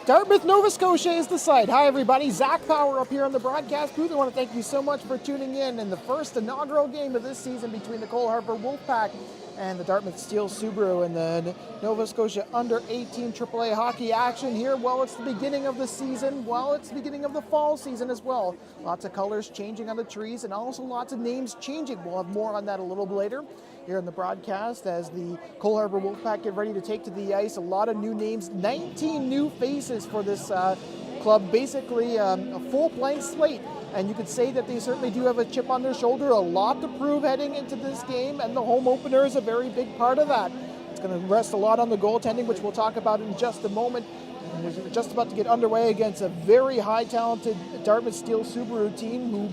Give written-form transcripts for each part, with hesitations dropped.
Dartmouth, Nova Scotia is the site. Hi, everybody. Zach Power up here on the broadcast booth. I want to thank you so much for tuning in the first inaugural game of this season between the Cole Harbour Wolfpack and the Dartmouth Steel Subaru and the Nova Scotia Under-18 AAA hockey action here. Well, it's the beginning of the season. Well, it's the beginning of the fall season as well. Lots of colors changing on the trees and also lots of names changing. We'll have more on that a little bit later here in the broadcast as the Cole Harbour Wolfpack get ready to take to the ice. A lot of new names, 19 new faces for this club, basically a full blank slate. And you could say that they certainly do have a chip on their shoulder, a lot to prove heading into this game, and the home opener is a very big part of that. It's going to rest a lot on the goaltending, which we'll talk about in just a moment. And we're just about to get underway against a very high-talented Dartmouth Steel Subaru team who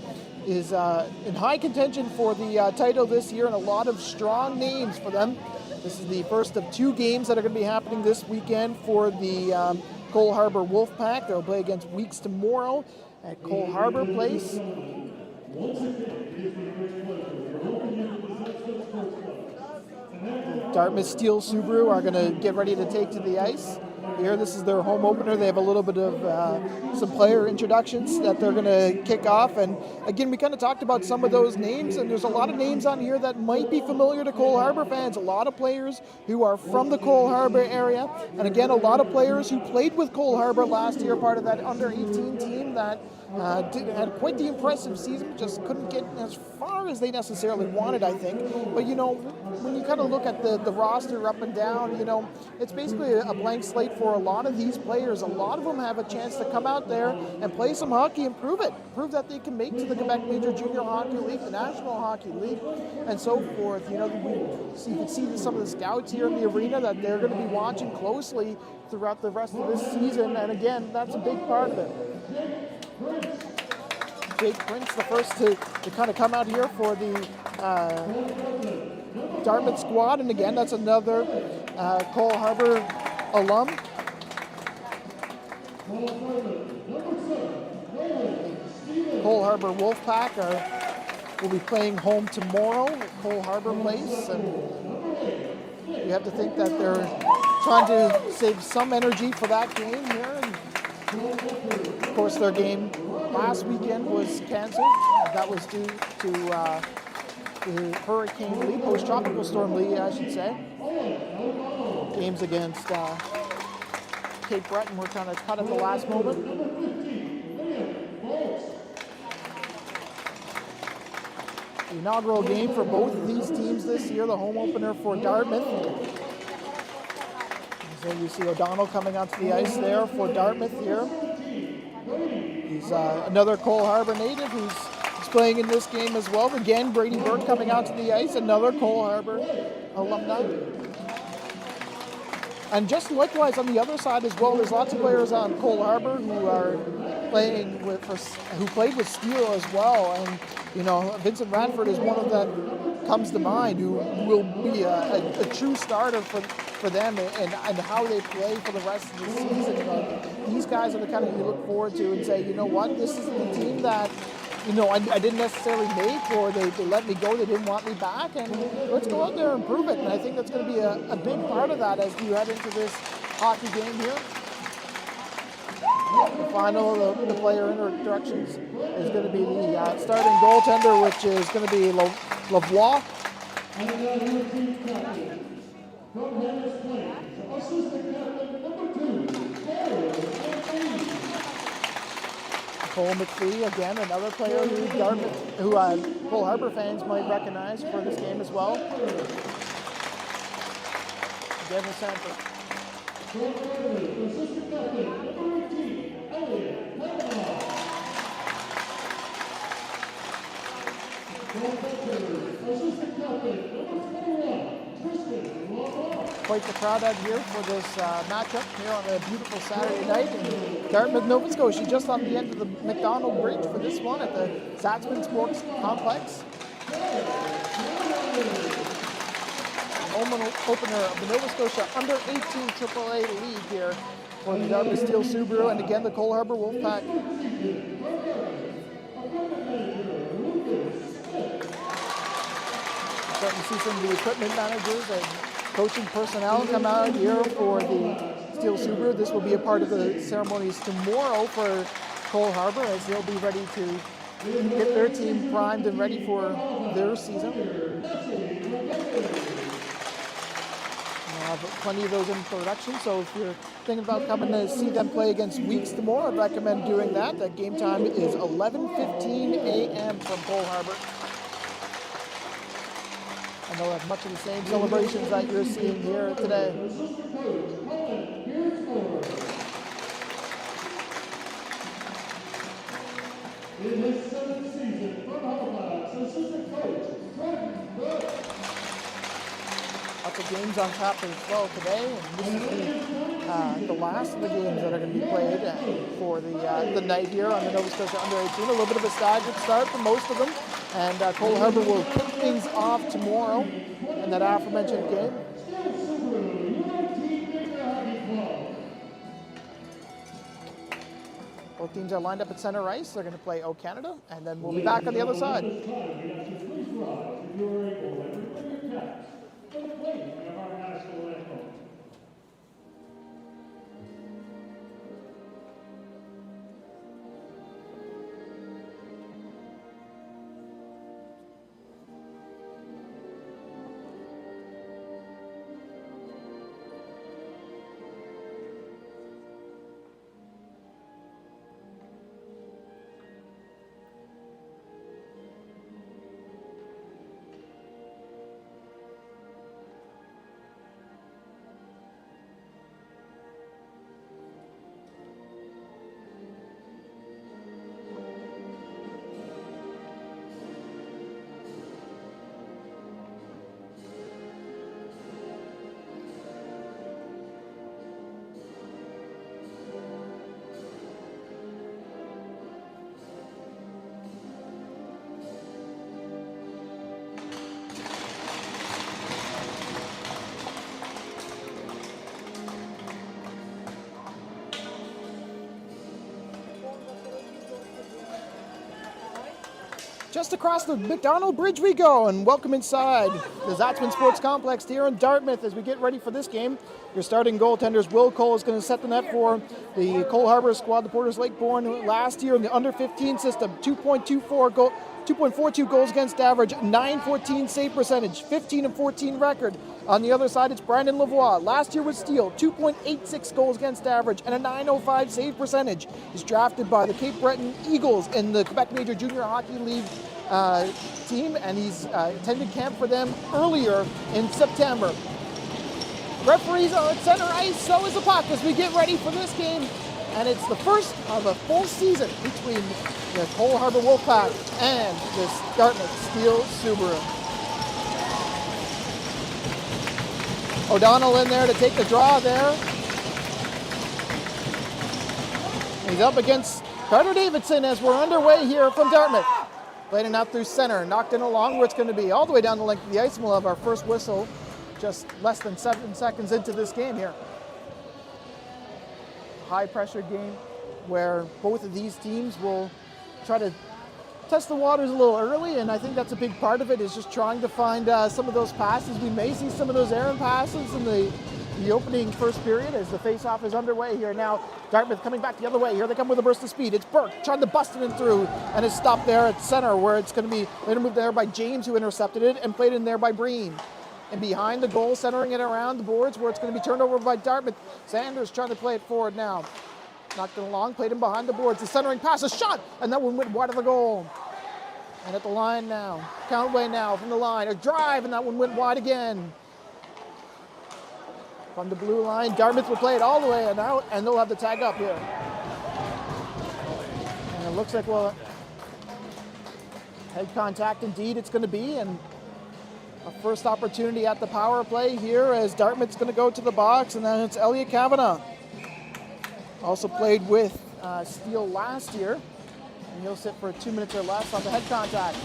is in high contention for the title this year, and a lot of strong names for them. This is the first of two games that are going to be happening this weekend for the Cole Harbour Wolfpack. They'll play against Weeks tomorrow at Cole Harbour Place. Dartmouth Steel Subaru are going to get ready to take to the ice. Here, this is their home opener. They have a little bit of some player introductions that they're going to kick off. And again, we kind of talked about some of those names, and there's a lot of names on here that might be familiar to Cole Harbour fans. A lot of players who are from the Cole Harbour area. And again, a lot of players who played with Cole Harbour last year, part of that under-18 team that had quite the impressive season, just couldn't get as far as they necessarily wanted, I think. But, you know, when you kind of look at the roster up and down, you know, it's basically a blank slate for a lot of these players. A lot of them have a chance to come out there and play some hockey and prove it. Prove that they can make to the Quebec Major Junior Hockey League, the National Hockey League, and so forth. You know, you can see some of the scouts here in the arena that they're going to be watching closely throughout the rest of this season. And again, that's a big part of it. Jake Prince, the first to kind of come out here for the Dartmouth squad. And again, that's another Cole Harbour alum. Cole Harbour Wolfpack will be playing home tomorrow at Cole Harbour Place. And you have to think that they're trying to save some energy for that game here. And of course, their game last weekend was canceled. That was due to the Hurricane Lee, post-tropical storm Lee, I should say. Games against Cape Breton were kind of cut at the last moment. The inaugural game for both of these teams this year, the home opener for Dartmouth. So you see O'Donnell coming onto the ice there for Dartmouth here. He's another Cole Harbour native who's playing in this game as well. Again, Brady Burke coming out to the ice, another Cole Harbour alumni. And just likewise on the other side as well, there's lots of players on Cole Harbour who are playing who played with Steel as well. And you know, Vincent Radford is one of them comes to mind who will be a true starter for them and how they play for the rest of the season. These guys are the kind of you look forward to and say, you know what, this is the team that, you know, I didn't necessarily make, or they let me go, they didn't want me back, and let's go out there and prove it. And I think that's going to be a big part of that as we head into this hockey game here. The final of the player introductions is going to be the starting goaltender, which is going to be Lavoie. Cole McPhee, again, another player who Cole Harbour fans might recognize for this game as well. Devin Sanford. Quite the crowd out here for this matchup here on a beautiful Saturday night in Dartmouth, Nova Scotia, just on the end of the McDonald Bridge for this one at the Zatzman Sports Complex. Home opener of the Nova Scotia Under-18 AAA League here for the Dartmouth Steel Subaru and again the Cole Harbour Wolfpack. Starting to see some of the equipment managers and coaching personnel come out here for the Steel Subaru. This will be a part of the ceremonies tomorrow for Cole Harbour, as they'll be ready to get their team primed and ready for their season. We'll have plenty of those in production, so if you're thinking about coming to see them play against Weeks tomorrow, I'd recommend doing that. That game time is 11:15 a.m. from Cole Harbour. And they'll have much of the same celebrations that you're seeing here today. In his seventh season for Halifax, assistant coach, Lots of games on tap as well today, and this is the last of the games that are going to be played for the night here on the Nova Scotia Under-18. A little bit of a staggered start for most of them, and Cole Harbour will kick things off tomorrow in that aforementioned game. Both teams are lined up at center ice. They're going to play O Canada, and then we'll be back on the other side. Just across the McDonald Bridge we go, and welcome inside the Zatzman Sports Complex here in Dartmouth as we get ready for this game. Your starting goaltenders, Will Cole, is going to set the net for the Cole Harbour squad. The Porters Lake-born last year in the under-15 system, 2.42 goals against average, 914 save percentage, 15-14 record. On the other side, it's Brandon Lavoie. Last year with Steele, 2.86 goals against average and a 905 save percentage. He's drafted by the Cape Breton Eagles in the Quebec Major Junior Hockey League team, and he's attended camp for them earlier in September. Referees are at center ice, so is the puck as we get ready for this game. And it's the first of a full season between the Cole Harbour Wolfpack and the Dartmouth Steel Subaru. O'Donnell in there to take the draw there. He's up against Carter Davidson as we're underway here from Dartmouth. Played it out through center, knocked in along where it's going to be, all the way down the length of the ice, and we'll have our first whistle just less than 7 seconds into this game here. High pressure game where both of these teams will try to test the waters a little early, and I think that's a big part of it, is just trying to find some of those passes. We may see some of those errant passes in the opening first period as the face-off is underway here now. Dartmouth coming back the other way. Here they come with a burst of speed. It's Burke trying to bust it in through, and it's stopped there at center where it's going to be later moved there by James, who intercepted it, and played in there by Breen. And behind the goal, centering it around the boards where it's going to be turned over by Dartmouth. Sanders trying to play it forward now. Knocked it along, played in behind the boards. The centering pass, a shot, and that one went wide of the goal. And at the line now, Countway now from the line, a drive, and that one went wide again. From the blue line, Dartmouth will play it all the way and out, and they'll have the tag up here. And it looks like, well, head contact indeed it's going to be, and a first opportunity at the power play here as Dartmouth's going to go to the box, and then it's Elliot Kavanagh. Also played with Steele last year, and he'll sit for 2 minutes or less on the head contact.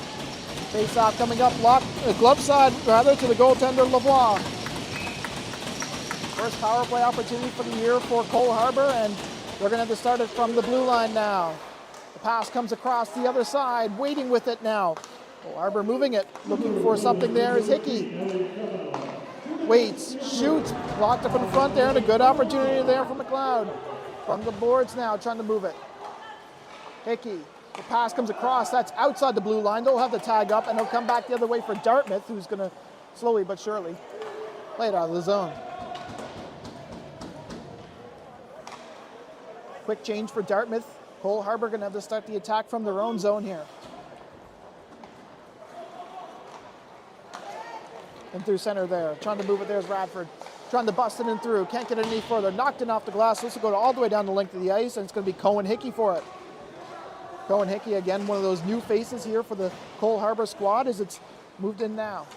Face-off coming up, glove side rather to the goaltender Lavoie. First power play opportunity for the year for Cole Harbour, and they're going to have to start it from the blue line now. The pass comes across the other side, waiting with it now. Cole Harbour moving it, looking for something there is Hickey. waits, shoots, blocked up in front there, and a good opportunity there for McLeod. From the boards now, trying to move it. Hickey, the pass comes across, that's outside the blue line. They'll have the tag up, and they'll come back the other way for Dartmouth, who's going to slowly but surely play it out of the zone. Quick change for Dartmouth. Cole Harbour going to have to start the attack from their own zone here. And through center there, trying to move it, there's Radford. Trying to bust it in through, can't get it any further. Knocked in off the glass, this will go all the way down the length of the ice, and it's going to be Cohen Hickey for it. Cohen Hickey, again, one of those new faces here for the Cole Harbour squad as it's moved in now.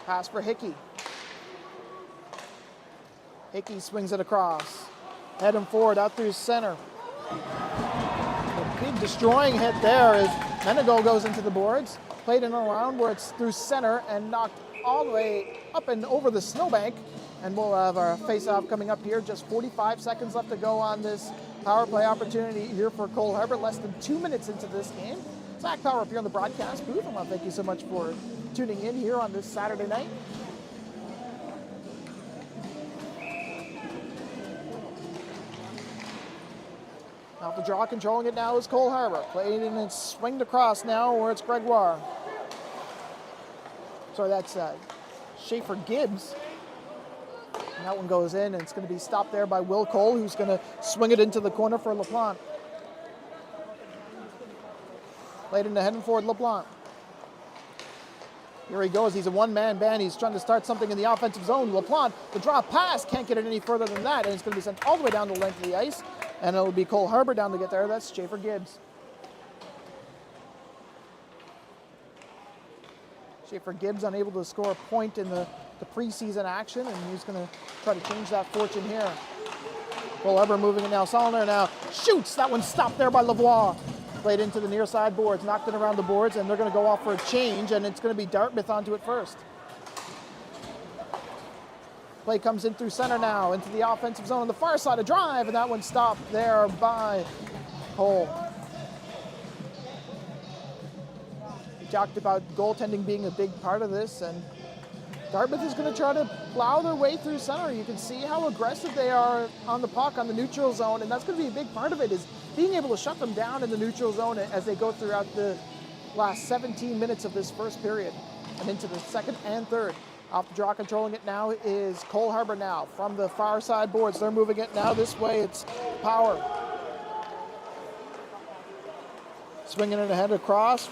Pass for Hickey. Hickey swings it across. Heading forward, out through center. A big destroying hit there as Menegal goes into the boards. Played in around where it's through center and knocked all the way up and over the snowbank. And we'll have our face-off coming up here. Just 45 seconds left to go on this power play opportunity here for Cole Harbour. Less than 2 minutes into this game. Zach Power up here on the broadcast booth. I want to thank you so much for tuning in here on this Saturday night. Off the draw, controlling it now is Cole Harbour. Played and it's swinged across now where it's Gregoire. Sorry, that's Schaefer Gibbs. And that one goes in, and it's going to be stopped there by Will Cole, who's going to swing it into the corner for LaPlante. Played into heading forward, LaPlante. Here he goes. He's a one-man band. He's trying to start something in the offensive zone. LaPlante, the drop pass, can't get it any further than that, and it's going to be sent all the way down the length of the ice. And it'll be Cole Harbour down to get there. That's Schaefer Gibbs. Schaefer Gibbs unable to score a point in the preseason action, and he's going to try to change that fortune here. Cole Harbour moving it now. Solner now shoots. That one stopped there by Lavoie. Played into the near side boards, knocked it around the boards, and they're going to go off for a change, and it's going to be Dartmouth onto it first. Play comes in through center now, into the offensive zone on the far side, a drive, and that one stopped there by Cole. We talked about goaltending being a big part of this, and Dartmouth is going to try to plow their way through center. You can see how aggressive they are on the puck on the neutral zone, and that's going to be a big part of it, is being able to shut them down in the neutral zone as they go throughout the last 17 minutes of this first period and into the second and third. Off the draw, controlling it now is Cole Harbour now. From the far side boards, they're moving it now this way. It's Power. Swinging it ahead across.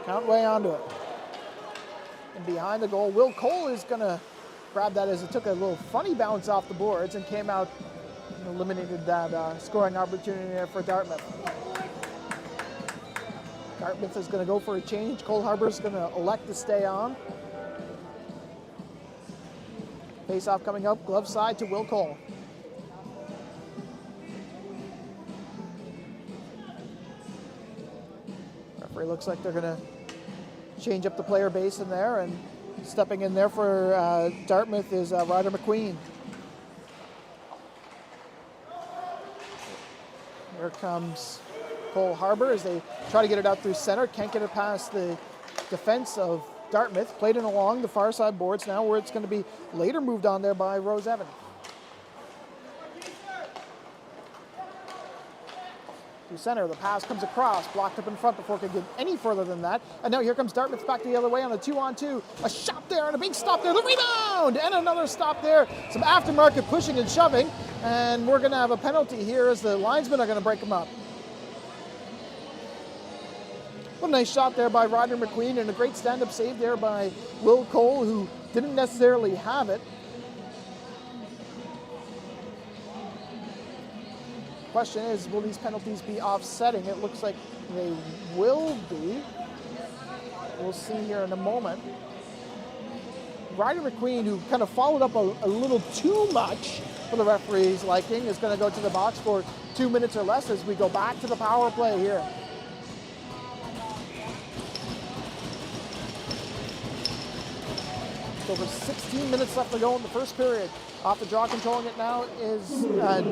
Count way onto it. And behind the goal, Will Cole is going to grab that as it took a little funny bounce off the boards and came out and eliminated that scoring opportunity there for Dartmouth. Dartmouth is going to go for a change. Cole Harbour is going to elect to stay on. Face-off coming up, glove side to Will Cole. Referee looks like they're going to change up the player base in there, and stepping in there for Dartmouth is Ryder McQueen. Here comes Cole Harbour as they try to get it out through center. Can't get it past the defense of Dartmouth. Played in along the far side boards now, where it's going to be later moved on there by Rose Evan. Through center, the pass comes across, blocked up in front before it could get any further than that. And now here comes Dartmouth back the other way on a 2-on-2. A shot there and a big stop there. The rebound! And another stop there. Some aftermarket pushing and shoving. And we're going to have a penalty here as the linesmen are going to break them up. What a nice shot there by Ryder McQueen, and a great stand-up save there by Will Cole, who didn't necessarily have it. Question is, will these penalties be offsetting? It looks like they will be. We'll see here in a moment. Ryder McQueen, who kind of followed up a little too much for the referee's liking, is going to go to the box for 2 minutes or less as we go back to the power play here. Over 16 minutes left to go in the first period. Off the draw, controlling it now is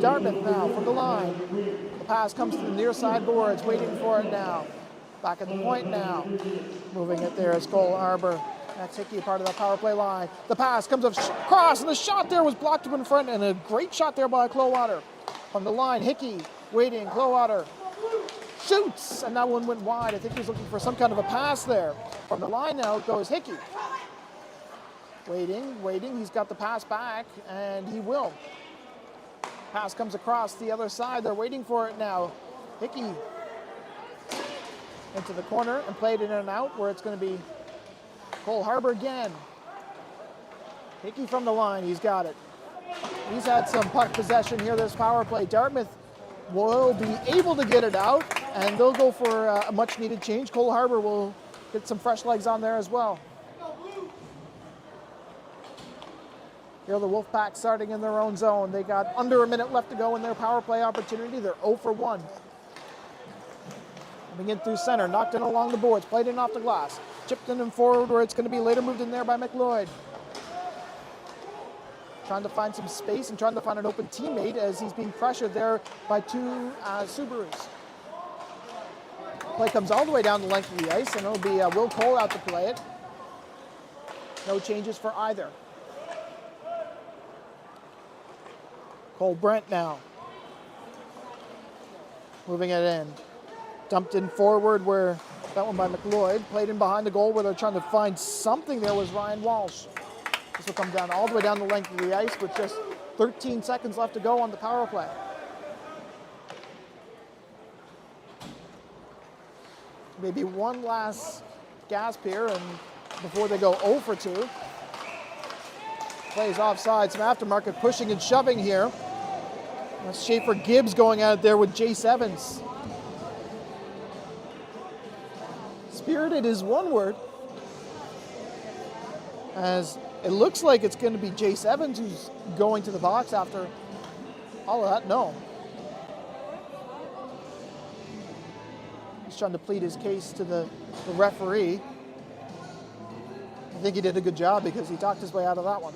Dartmouth now from the line. The pass comes to the near side boards, waiting for it now. Back at the point now. Moving it there is Cole Harbor. That's Hickey, part of that power play line. The pass comes across, and the shot there was blocked up in front, and a great shot there by Clowater. From the line, Hickey waiting, Clowater shoots, and that one went wide. I think he was looking for some kind of a pass there. From the line now goes Hickey. Waiting, he's got the pass back, and he will. Pass comes across the other side, they're waiting for it now. Hickey into the corner and played in and out, where it's going to be Cole Harbor again. Hickey from the line, he's got it. He's had some puck possession here this power play. Dartmouth will be able to get it out, and they'll go for a much needed change. Cole Harbor will get some fresh legs on there as well. Here the Wolfpack starting in their own zone. They got under a minute left to go in their power play opportunity. They're 0 for 1. Coming in through center, knocked in along the boards, played in off the glass. Chipped in and forward, where it's going to be later moved in there by McLeod. Trying to find some space and trying to find an open teammate as he's being pressured there by two Subarus. Play comes all the way down the length of the ice, and it'll be Will Cole out to play it. No changes for either. Cole Brent now. Moving it in. Dumped in forward, where that one by McLeod. Played in behind the goal where they're trying to find something. There was Ryan Walsh. This will come down all the way down the length of the ice with just 13 seconds left to go on the power play. Maybe one last gasp here and before they go 0 for 2. Plays offside, some aftermarket pushing and shoving here. That's Schaefer Gibbs going at it there with Jace Evans. Spirited is one word, as it looks like it's going to be Jace Evans who's going to the box after all of that. No. He's trying to plead his case to the referee. I think he did a good job because he talked his way out of that one.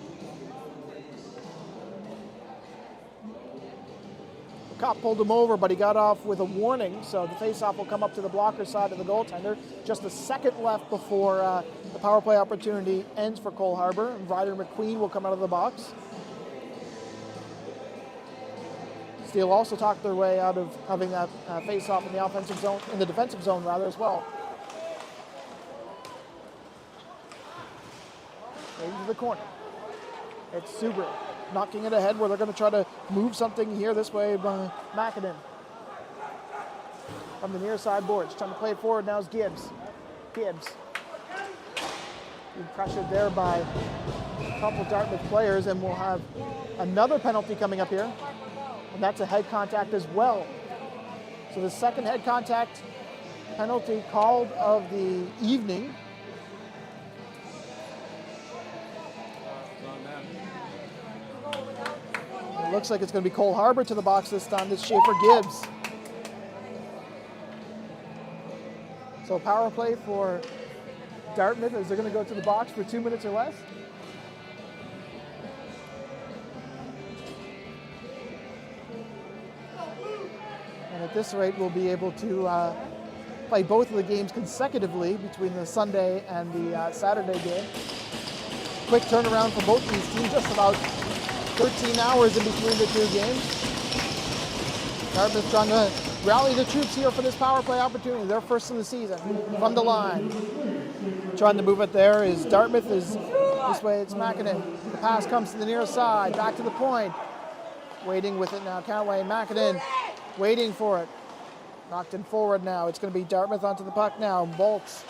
The cop pulled him over, but he got off with a warning, so the faceoff will come up to the blocker side of the goaltender. Just a second left before the power play opportunity ends for Cole Harbor. And Ryder McQueen will come out of the box. Steele also talked their way out of having that faceoff in the offensive zone, in the defensive zone rather, as well. Into the corner. It's Subaru knocking it ahead, where they're going to try to move something here this way by McAdam. From the near side boards, trying to play it forward now is Gibbs. Gibbs being pressured there by a couple Dartmouth players, and we'll have another penalty coming up here, and that's a head contact as well. So the second head contact penalty called of the evening. It looks like it's going to be Cole Harbor to the box this time. This Schaefer Gibbs. So power play for Dartmouth as they're going to go to the box for 2 minutes or less. And at this rate, we'll be able to play both of the games consecutively between the Sunday and the Saturday game. Quick turnaround for both these teams, just about 13 hours in between the two games. Dartmouth trying to rally the troops here for this power play opportunity. Their first of the season. From the line. Trying to move it there is Dartmouth is this way. It's McAdam. The pass comes to the near side. Back to the point. Waiting with it now. Canway. McAdam waiting for it. Knocked in forward now. It's going to be Dartmouth onto the puck now. Bolts.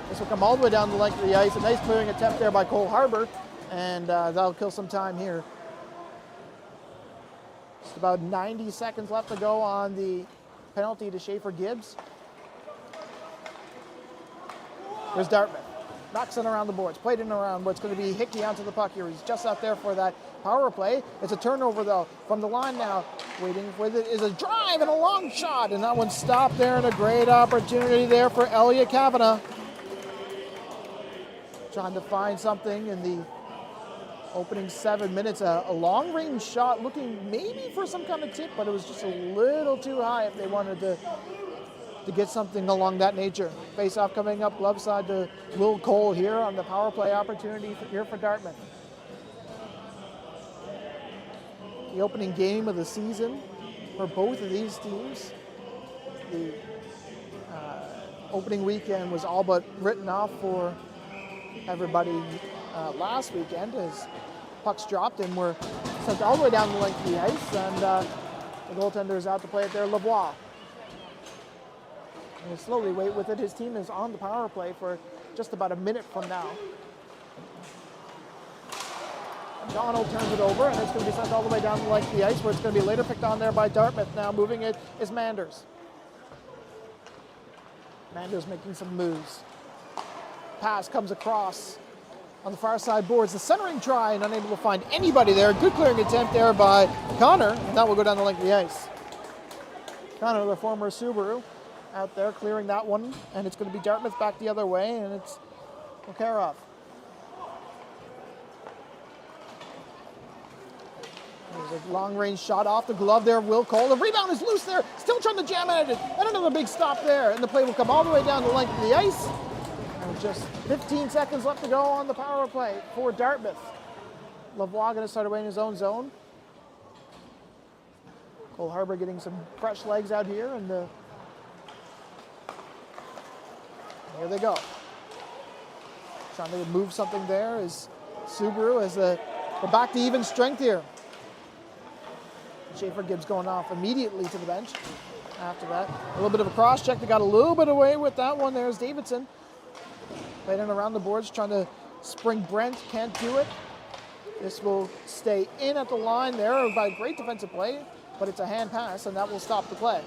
This will come all the way down the length of the ice. A nice clearing attempt there by Cole Harbor. And that'll kill some time here. Just about 90 seconds left to go on the penalty to Schaefer Gibbs. There's Dartmouth. Knocks it around the boards. Played in around what's going to be Hickey onto the puck here. He's just out there for that power play. It's a turnover, though. From the line now. Waiting with it is a drive and a long shot. And that one stopped there, and a great opportunity there for Elliot Kavanagh. Trying to find something in the opening 7 minutes. A long-range shot looking maybe for some kind of tip, but it was just a little too high if they wanted to to get something along that nature. Face-off coming up glove side to Will Cole here on the power play opportunity here for Dartmouth. The opening game of the season for both of these teams. The opening weekend was all but written off for everybody last weekend as pucks dropped and were sent all the way down the length of the ice, and the goaltender is out to play it there, Lavoie. And he'll slowly wait with it. His team is on the power play for just about a minute from now. Donald turns it over, and it's going to be sent all the way down the length of the ice, where it's going to be later picked on there by Dartmouth. Now moving it is Manders. Manders making some moves. Pass comes across on the far side boards. The centering try and unable to find anybody there. Good clearing attempt there by Connor, and that will go down the length of the ice. Connor, the former Subaru, out there clearing that one, and it's going to be Dartmouth back the other way, and it's Makarov. There's a long-range shot off the glove there of Will Cole. The rebound is loose there, still trying to jam at it, and another big stop there, and the play will come all the way down the length of the ice. And just 15 seconds left to go on the power play for Dartmouth. Lavoie going to start away in his own zone. Cole Harbour getting some fresh legs out here, and here they go. Trying to move something there is Subaru as we're back to even strength here. Schaefer Gibbs going off immediately to the bench after that. A little bit of a cross check. They got a little bit away with that one. There's Davidson. Played in around the boards, trying to spring Brent. Can't do it. This will stay in at the line there by great defensive play, but it's a hand pass, and that will stop the play.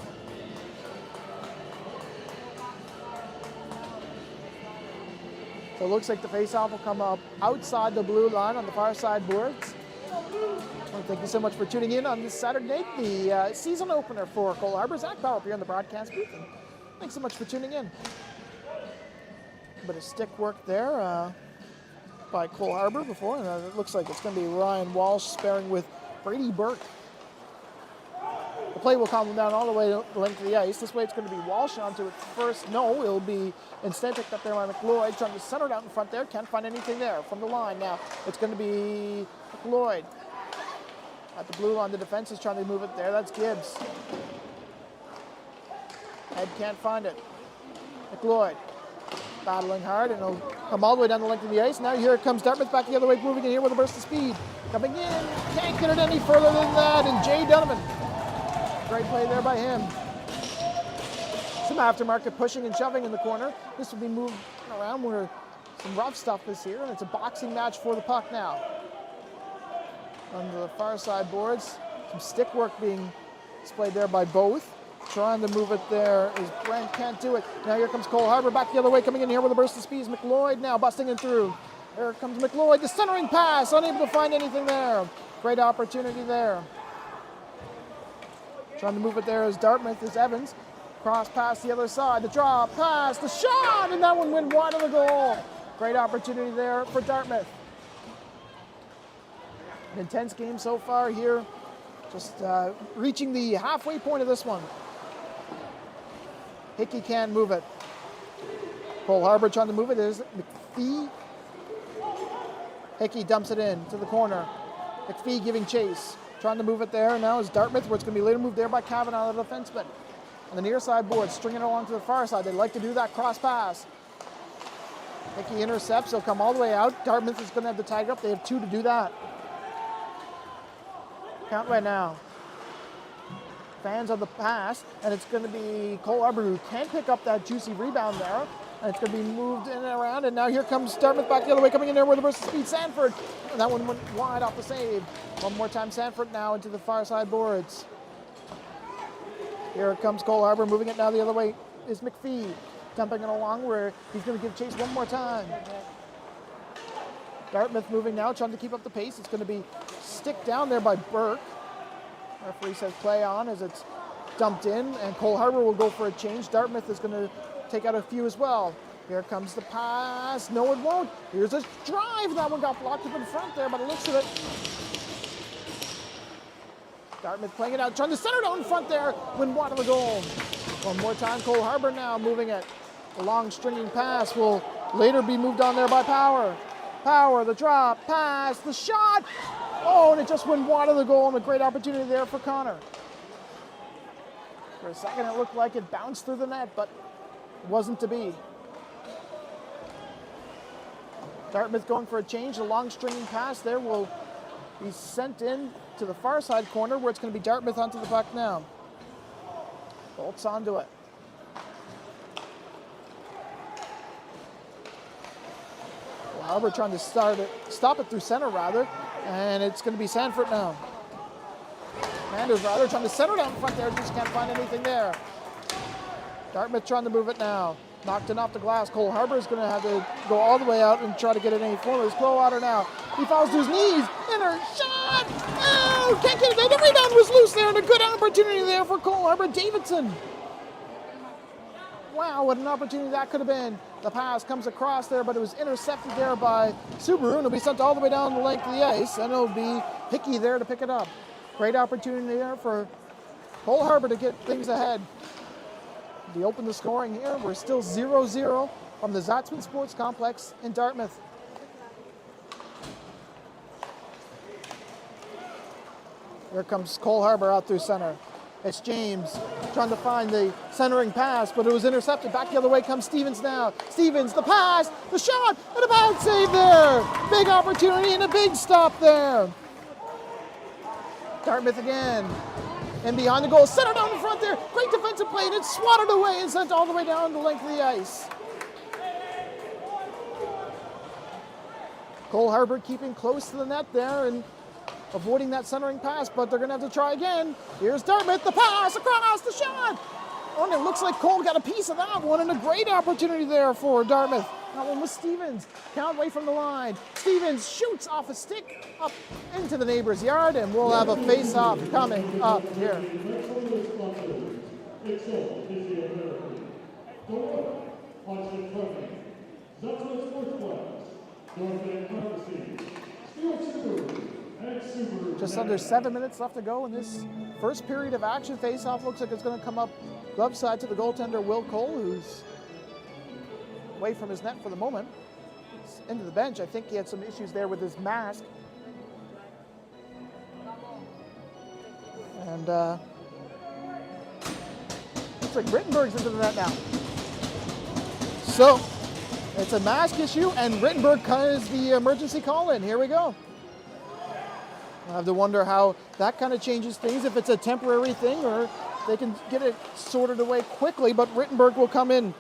So it looks like the faceoff will come up outside the blue line on the far side boards. Well, thank you so much for tuning in on this Saturday, the season opener for Cole Harbour. Zach Bauer here on the broadcast booth. And thanks so much for tuning in. A bit of stick work there by Cole Harbour before, and it looks like it's going to be Ryan Walsh sparing with Brady Burke. The play will calm them down all the way to the length of the ice. This way it's going to be Walsh onto it first. No, it'll be instead picked up there by McLeod, trying to center it out in front there. Can't find anything there from the line. Now it's going to be McLeod. At the blue line, the defense is trying to move it there. That's Gibbs. Head can't find it. McLeod battling hard, and it'll come all the way down the length of the ice. Now here comes Dartmouth back the other way, moving in here with a burst of speed. Coming in, can't get it any further than that, and Jay Donovan. Great play there by him. Some aftermarket pushing and shoving in the corner. This will be moved around where some rough stuff is here, and it's a boxing match for the puck now. On the far side boards, some stick work being displayed there by both. Trying to move it there is Brent, can't do it. Now here comes Cole Harbour back the other way, coming in here with a burst of speed. McLeod now busting in through. Here comes McLeod, the centering pass, unable to find anything there. Great opportunity there. Trying to move it there is Dartmouth, is Evans. Cross pass the other side, the draw, pass, the shot, and that one went wide of the goal. Great opportunity there for Dartmouth. An intense game so far here, just reaching the halfway point of this one. Hickey can't move it. Cole Harbour trying to move it is McPhee. Hickey dumps it in to the corner. McPhee giving chase. Trying to move it there. Now is Dartmouth, where it's going to be later moved there by Kavanaugh, the defenseman. On the near side board, stringing it along to the far side. They like to do that cross pass. Hickey intercepts. He'll come all the way out. Dartmouth is going to have the tag up. They have two to do that. Count right now. Fans on the pass, and it's going to be Cole Harbour who can't pick up that juicy rebound there. And it's going to be moved in and around, and now here comes Dartmouth back the other way, coming in there with a burst of speed. Sanford, and that one went wide off the save. One more time, Sanford now into the far side boards. Here comes Cole Harbour, moving it now the other way is McPhee. Dumping it along where he's going to give chase one more time. Dartmouth moving now, trying to keep up the pace. It's going to be stick down there by Burke. Referee says play on as it's dumped in, and Cole Harbour will go for a change. Dartmouth is going to take out a few as well. Here comes the pass. No, it won't. Here's a drive. That one got blocked up in front there, but it looks of it. Dartmouth playing it out, trying to center it out in front there when wide of the goal. One more time, Cole Harbor now moving it. The long stringing pass will later be moved on there by Power. Power, the drop, pass, the shot. Oh, and it just went wide of the goal, and a great opportunity there for Connor. For a second, it looked like it bounced through the net, but it wasn't to be. Dartmouth going for a change. The long stringing pass there will be sent in to the far side corner, where it's going to be Dartmouth onto the puck now. Bolts onto it. Harbor trying to stop it through center rather, and it's going to be Sanford now. Manders rather trying to center down front there, just can't find anything there. Dartmouth trying to move it now. Knocked it off the glass. Cole Harbor is going to have to go all the way out and try to get it any further. It's Clearwater now. He falls to his knees. Inner shot. Oh, can't get it. The rebound was loose there, and a good opportunity there for Cole Harbor. Davidson. Wow, what an opportunity that could have been. The pass comes across there, but it was intercepted there by Subaru, and it'll be sent all the way down the length of the ice, and it'll be Hickey there to pick it up. Great opportunity there for Cole Harbor to get things ahead. To open the scoring here, we're still 0-0 from the Zatzman Sports Complex in Dartmouth. Here comes Cole Harbor out through center. It's James trying to find the centering pass, but it was intercepted. Back the other way comes Stevens now. Stevens, the pass, the shot, and a bad save there. Big opportunity and a big stop there. Dartmouth again. And behind the goal, center down in front there. Great defensive play, and it's swatted away and sent all the way down the length of the ice. Cole Harbor keeping close to the net there and avoiding that centering pass, but they're going to have to try again. Here's Dartmouth, the pass, across, the shot. Oh, and it looks like Cole got a piece of that one, and a great opportunity there for Dartmouth. That one was Stevens, count away from the line. Stevens shoots off a stick up into the neighbor's yard, and we'll have a face-off coming up here. Just under 7 minutes left to go in this first period of action. Face-off looks like it's going to come up glove side to the goaltender, Will Cole, who's away from his net for the moment. He's into the bench. I think he had some issues there with his mask. And looks like Rittenberg's into the net now. So it's a mask issue, and Rittenberg is the emergency call-in. Here we go. I have to wonder how that kind of changes things, if it's a temporary thing or they can get it sorted away quickly, but Rittenberg will come in.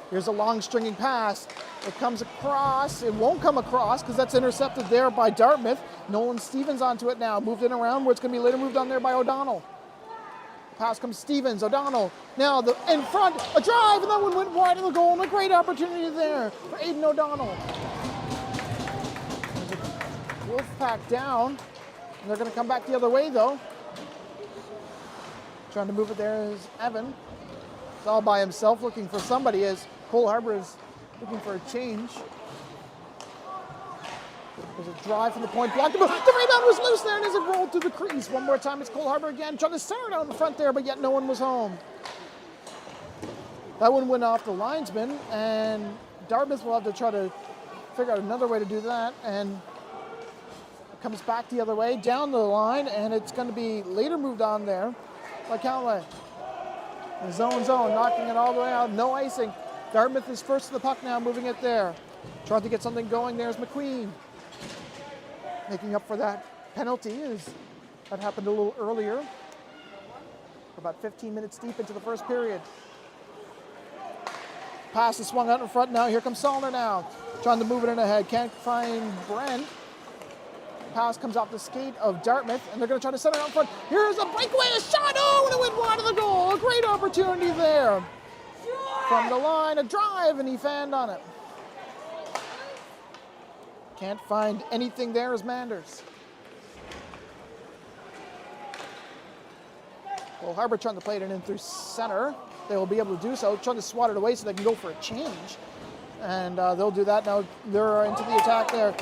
Here's a long stringing pass. It comes across. It won't come across because that's intercepted there by Dartmouth. Nolan Stevens onto it now. Moved in around where it's going to be later moved on there by O'Donnell. Pass comes Stevens, O'Donnell. Now in front, a drive, and that one went wide of the goal, and a great opportunity there for Aiden O'Donnell. Wolfpack down, and they're going to come back the other way though. Trying to move it there is Evan. He's all by himself looking for somebody as Cole Harbor is looking for a change. There's a drive from the point, blocked. The rebound was loose there, and as it rolled through the crease. One more time, it's Cole Harbor again, trying to center it out in front there, but yet no one was home. That one went off the linesman, and Dartmouth will have to try to figure out another way to do that, and it comes back the other way, down the line, and it's going to be later moved on there by Callaway. Zone, knocking it all the way out, no icing. Dartmouth is first to the puck now, moving it there. Trying to get something going, there's McQueen. Making up for that penalty, as that happened a little earlier. We're about 15 minutes deep into the first period. Pass is swung out in front now. Here comes Salner now. Trying to move it in ahead. Can't find Brent. Pass comes off the skate of Dartmouth, and they're going to try to center it out in front. Here's a breakaway, a shot. Oh, and it went wide of the goal. A great opportunity there. From the line, a drive, and he fanned on it. Can't find anything there as Manders. Well, Harbor trying to play it in through center. They will be able to do so, trying to swat it away so they can go for a change. And they'll do that now. They're into the attack there.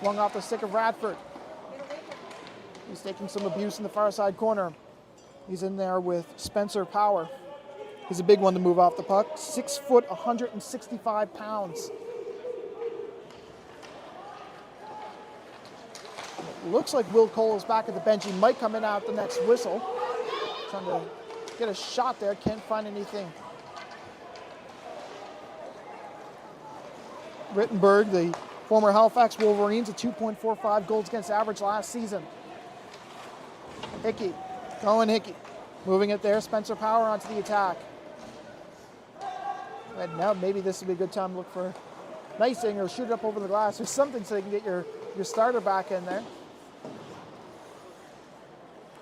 Swung off the stick of Radford. He's taking some abuse in the far side corner. He's in there with Spencer Power. He's a big one to move off the puck. 6 foot, 165 pounds. It looks like Will Cole is back at the bench. He might come in out the next whistle. Trying to get a shot there. Can't find anything. Rittenberg, the former Halifax Wolverines, a 2.45 goals against average last season. Hickey, going Hickey. Moving it there, Spencer Power onto the attack. And now maybe this would be a good time to look for icing or shoot it up over the glass or something so they can get your starter back in there.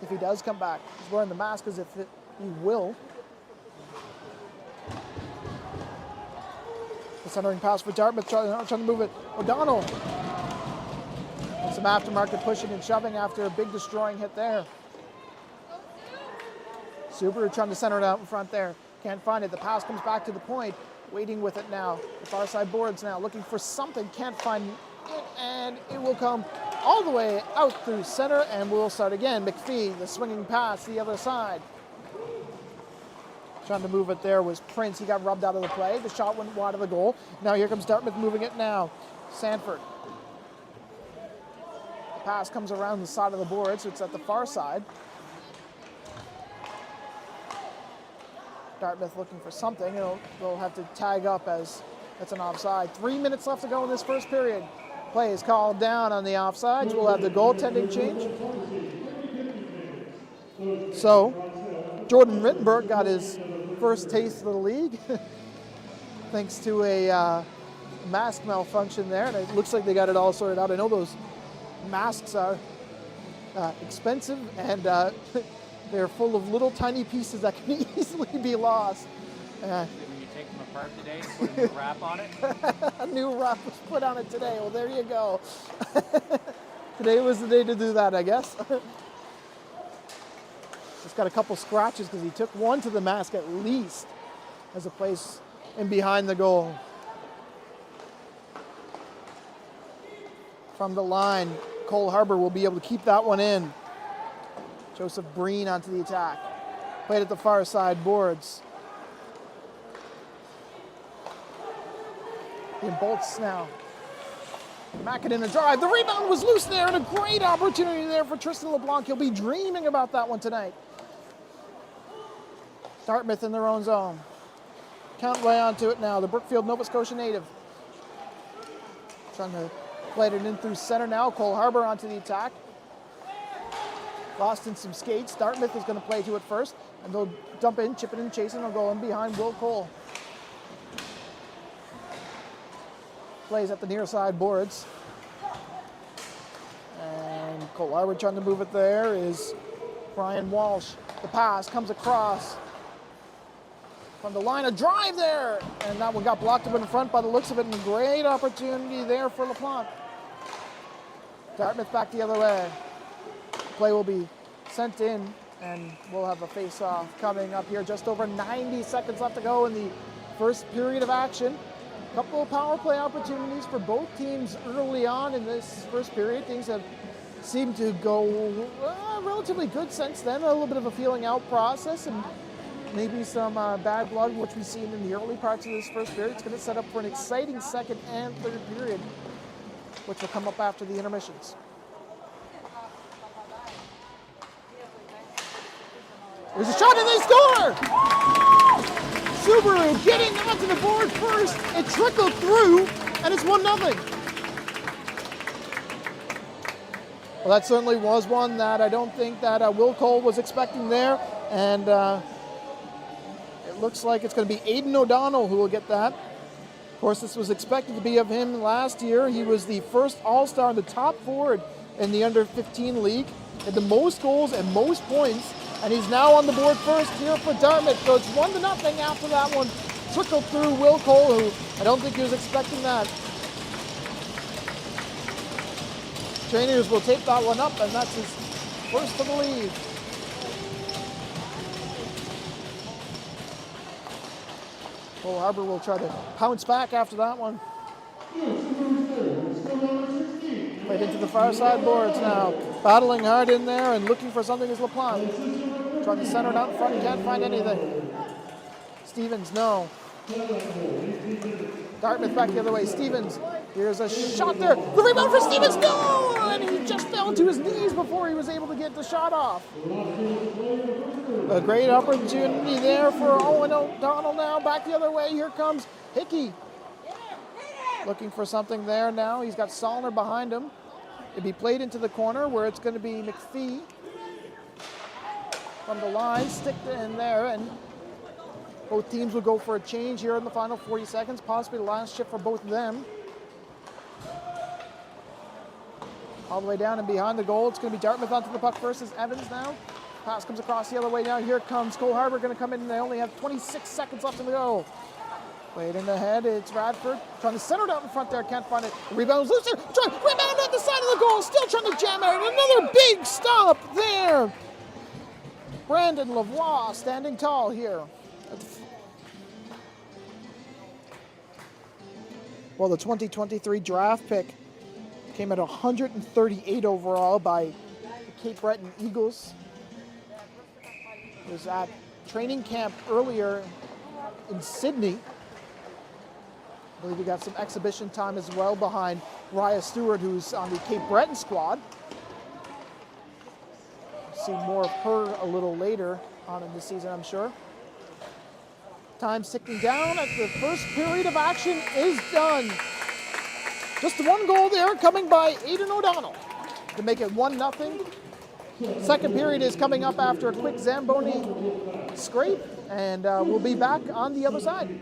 If he does come back. He's wearing the mask as if he will. The centering pass for Dartmouth, trying to move it. O'Donnell. And some aftermarket pushing and shoving after a big destroying hit there. Subaru trying to center it out in front there. Can't find it. The pass comes back to the point. Waiting with it now. The far side boards now. Looking for something. Can't find it. And it will come all the way out through center. And we'll start again. McPhee, the swinging pass the other side. Trying to move it there was Prince. He got rubbed out of the play. The shot went wide of the goal. Now here comes Dartmouth moving it now. Sanford. The pass comes around the side of the board, so it's at the far side. Dartmouth looking for something. They'll have to tag up as that's an offside. 3 minutes left to go in this first period. Play is called down on the offsides. We'll have the goaltending change. So, Jordan Rittenberg got his first taste of the league thanks to a mask malfunction there, and it looks like they got it all sorted out. I know those masks are expensive, and they're full of little tiny pieces that can easily be lost. Did you take them apart today and put a new wrap on it? A new wrap was put on it today. Well, there you go. Today was the day to do that, I guess. Just got a couple scratches because he took one to the mask at least as a place in behind the goal. From the line, Cole Harbour will be able to keep that one in. Joseph Breen onto the attack. Played at the far side boards. In Bolts now. Mackin in a drive. The rebound was loose there, and a great opportunity there for Tristan LeBlanc. He'll be dreaming about that one tonight. Dartmouth in their own zone. Count way onto it now. The Brookfield, Nova Scotia native. Trying to play it in through center now. Cole Harbour onto the attack. Lost in some skates. Dartmouth is going to play to it first, and they'll dump in, chip it in, chasing. They'll go in behind Will Cole. Plays at the near side boards. And Cole Harbour trying to move it there is Brian Walsh. The pass comes across from the line, a drive there, and that one got blocked up in front by the looks of it, and a great opportunity there for LaPlante. Dartmouth back the other way. Play will be sent in, and we'll have a face-off coming up here. Just over 90 seconds left to go in the first period of action. A couple of power play opportunities for both teams early on in this first period. Things have seemed to go relatively good since then. A little bit of a feeling out process, and maybe some bad blood, which we've seen in the early parts of this first period. It's going to set up for an exciting second and third period, which will come up after the intermissions. There's a shot and they score! Subaru getting onto the board first. It trickled through, and it's 1-0. Well, that certainly was one that I don't think that Will Cole was expecting there, and it looks like it's going to be Aidan O'Donnell who will get that. Of course, this was expected to be of him last year. He was the first All-Star and the top forward in the under-15 league, had the most goals and most points, and he's now on the board first here for Dartmouth. So it's 1-0 after that one trickled through Will Cole, who I don't think he was expecting that. Trainers will tape that one up, and that's his first of the league. Cole Harbour will try to pounce back after that one. Right into the far side boards now. Battling hard in there and looking for something is LaPlante. Trying to center it out in front, he can't find anything. Stevens, no. Dartmouth back the other way. Stevens, here's a shot there. The rebound for Stevens, no! And he just fell to his knees before he was able to get the shot off. A great opportunity there for Owen O'Donnell now. Back the other way, here comes Hickey. Looking for something there now. He's got Solner behind him. It'd be played into the corner where it's going to be McPhee from the line. Stick in there, and both teams will go for a change here in the final 40 seconds, possibly the last shift for both of them. All the way down and behind the goal, it's going to be Dartmouth onto the puck versus Evans now. Pass comes across the other way now. Here comes Cole Harbour going to come in, and they only have 26 seconds left to go. Played in the head, it's Radford trying to center it out in front there, can't find it. Rebound looser, rebound at the side of the goal, still trying to jam it. Another big stop there. Brandon Lavoie standing tall here. Well, the 2023 draft pick came at 138 overall by the Cape Breton Eagles. Was at training camp earlier in Sydney. I believe we got some exhibition time as well behind Raya Stewart, who's on the Cape Breton squad. We'll see more of her a little later on in the season, I'm sure. Time ticking down at the first period of action is done. Just one goal there coming by Aidan O'Donnell to make it 1-0. Second period is coming up after a quick Zamboni scrape, and we'll be back on the other side.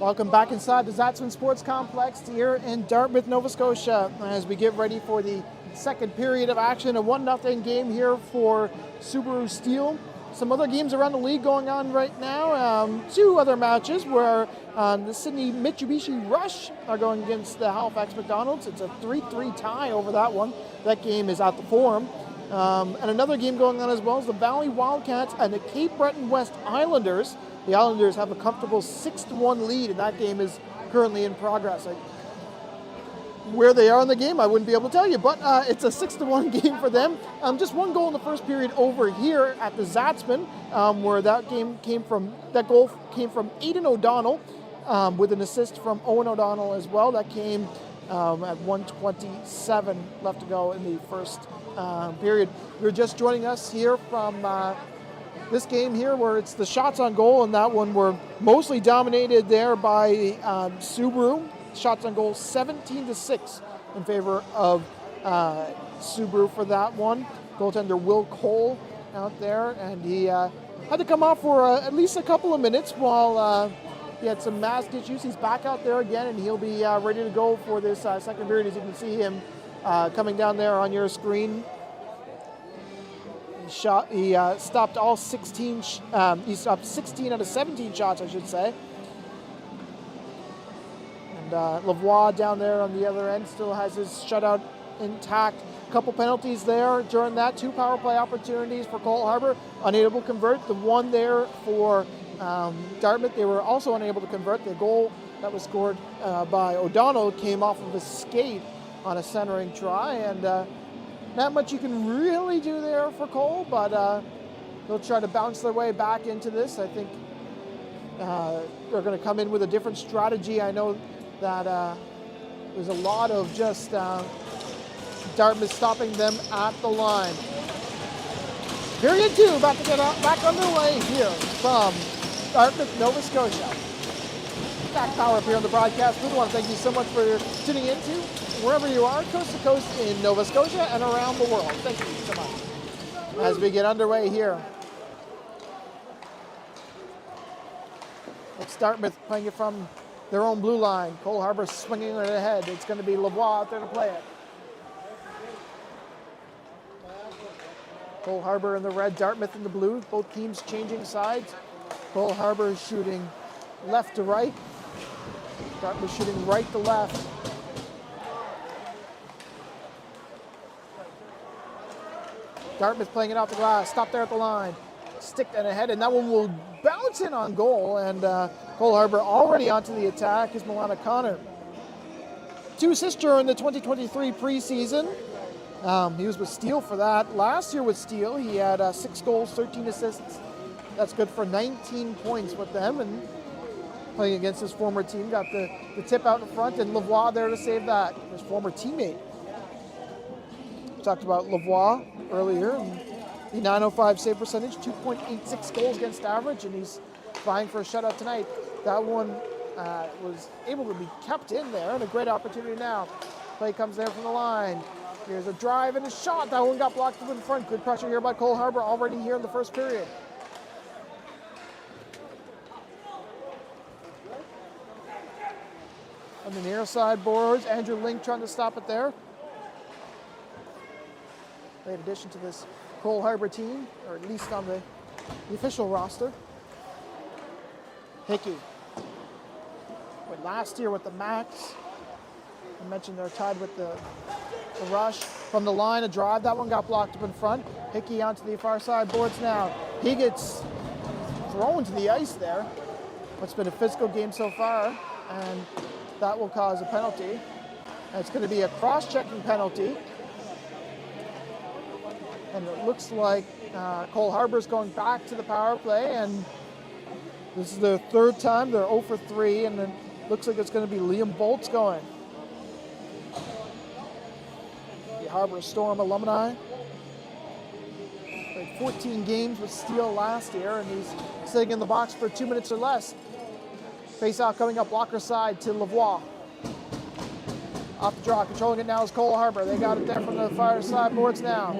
Welcome back inside the Zatzman Sports Complex here in Dartmouth, Nova Scotia, as we get ready for the second period of action. A 1-0 game here for Subaru Steel. Some other games around the league going on right now. Two other matches where the Sydney Mitsubishi Rush are going against the Halifax McDonald's. It's a 3-3 tie over that one. That game is at the Forum. And another game going on as well is the Valley Wildcats and the Cape Breton West Islanders. The Islanders have a comfortable 6-1 lead, and that game is currently in progress. Where they are in the game, I wouldn't be able to tell you, but it's a 6-1 game for them. Just one goal in the first period over here at the Zatzman, where that goal came from Aidan O'Donnell, with an assist from Owen O'Donnell as well. That came at 1:27 left to go in the first period. You're just joining us here from this game here, where it's the shots on goal, and that one were mostly dominated there by Subaru. Shots on goal 17-6 in favor of Subaru for that one. Goaltender Will Cole out there, and he had to come off for at least a couple of minutes while he had some mask issues. He's back out there again, and he'll be ready to go for this second period. As you can see him coming down there on your screen. He stopped all 16. He stopped 16 out of 17 shots, I should say. And Lavoie down there on the other end still has his shutout intact. A couple penalties there during that. 2 power play opportunities for Cole Harbour, unable to convert. The one there for Dartmouth, they were also unable to convert. The goal that was scored by O'Donnell came off of a skate on a centering try, and not much you can really do there for Cole, but they'll try to bounce their way back into this. I think they're going to come in with a different strategy. I know that there's a lot of just Dartmouth stopping them at the line. Period 2 about to get back underway here from Dartmouth, Nova Scotia. Zach Power up here on the broadcast. We want to thank you so much for tuning into wherever you are, coast to coast in Nova Scotia and around the world. Thank you so much. As we get underway here, it's Dartmouth playing it from their own blue line. Cole Harbour swinging it ahead. It's going to be Lavoie out there to play it. Cole Harbour in the red, Dartmouth in the blue. Both teams changing sides. Cole Harbour is shooting left to right. Dartmouth shooting right to left. Dartmouth playing it off the glass. Stop there at the line. Stick and ahead, and that one will bounce in on goal. And Cole Harbour already onto the attack is Milana Connor. 2 assists during the 2023 preseason. He was with Steel for that. Last year with Steel, he had 6 goals, 13 assists. That's good for 19 points with them. And playing against his former team, got the tip out in front, and Lavoie there to save that, his former teammate. We talked about Lavoie earlier. The .905 save percentage, 2.86 goals against average, and he's vying for a shutout tonight. That one was able to be kept in there, and a great opportunity now. Play comes there from the line. Here's a drive and a shot. That one got blocked up in front. Good pressure here by Cole Harbour already here in the first period. On the near side boards, Andrew Link trying to stop it there. Late addition to this Cole Harbour team, or at least on the official roster. Hickey. Went last year with the Max. I mentioned they're tied with the Rush. From the line, a drive. That one got blocked up in front. Hickey onto the far side boards now. He gets thrown to the ice there. It's been a physical game so far, and that will cause a penalty. And it's going to be a cross-checking penalty. And it looks like Cole Harbour's going back to the power play, and this is their 3rd time. They're 0 for 3, and it looks like it's going to be Liam Boltz going. The Harbour Storm alumni. Played 14 games with Steel last year, and he's sitting in the box for 2 minutes or less. Face-off coming up blocker side to Lavoie. Off the draw, controlling it now is Cole Harbour. They got it there from the far side boards now.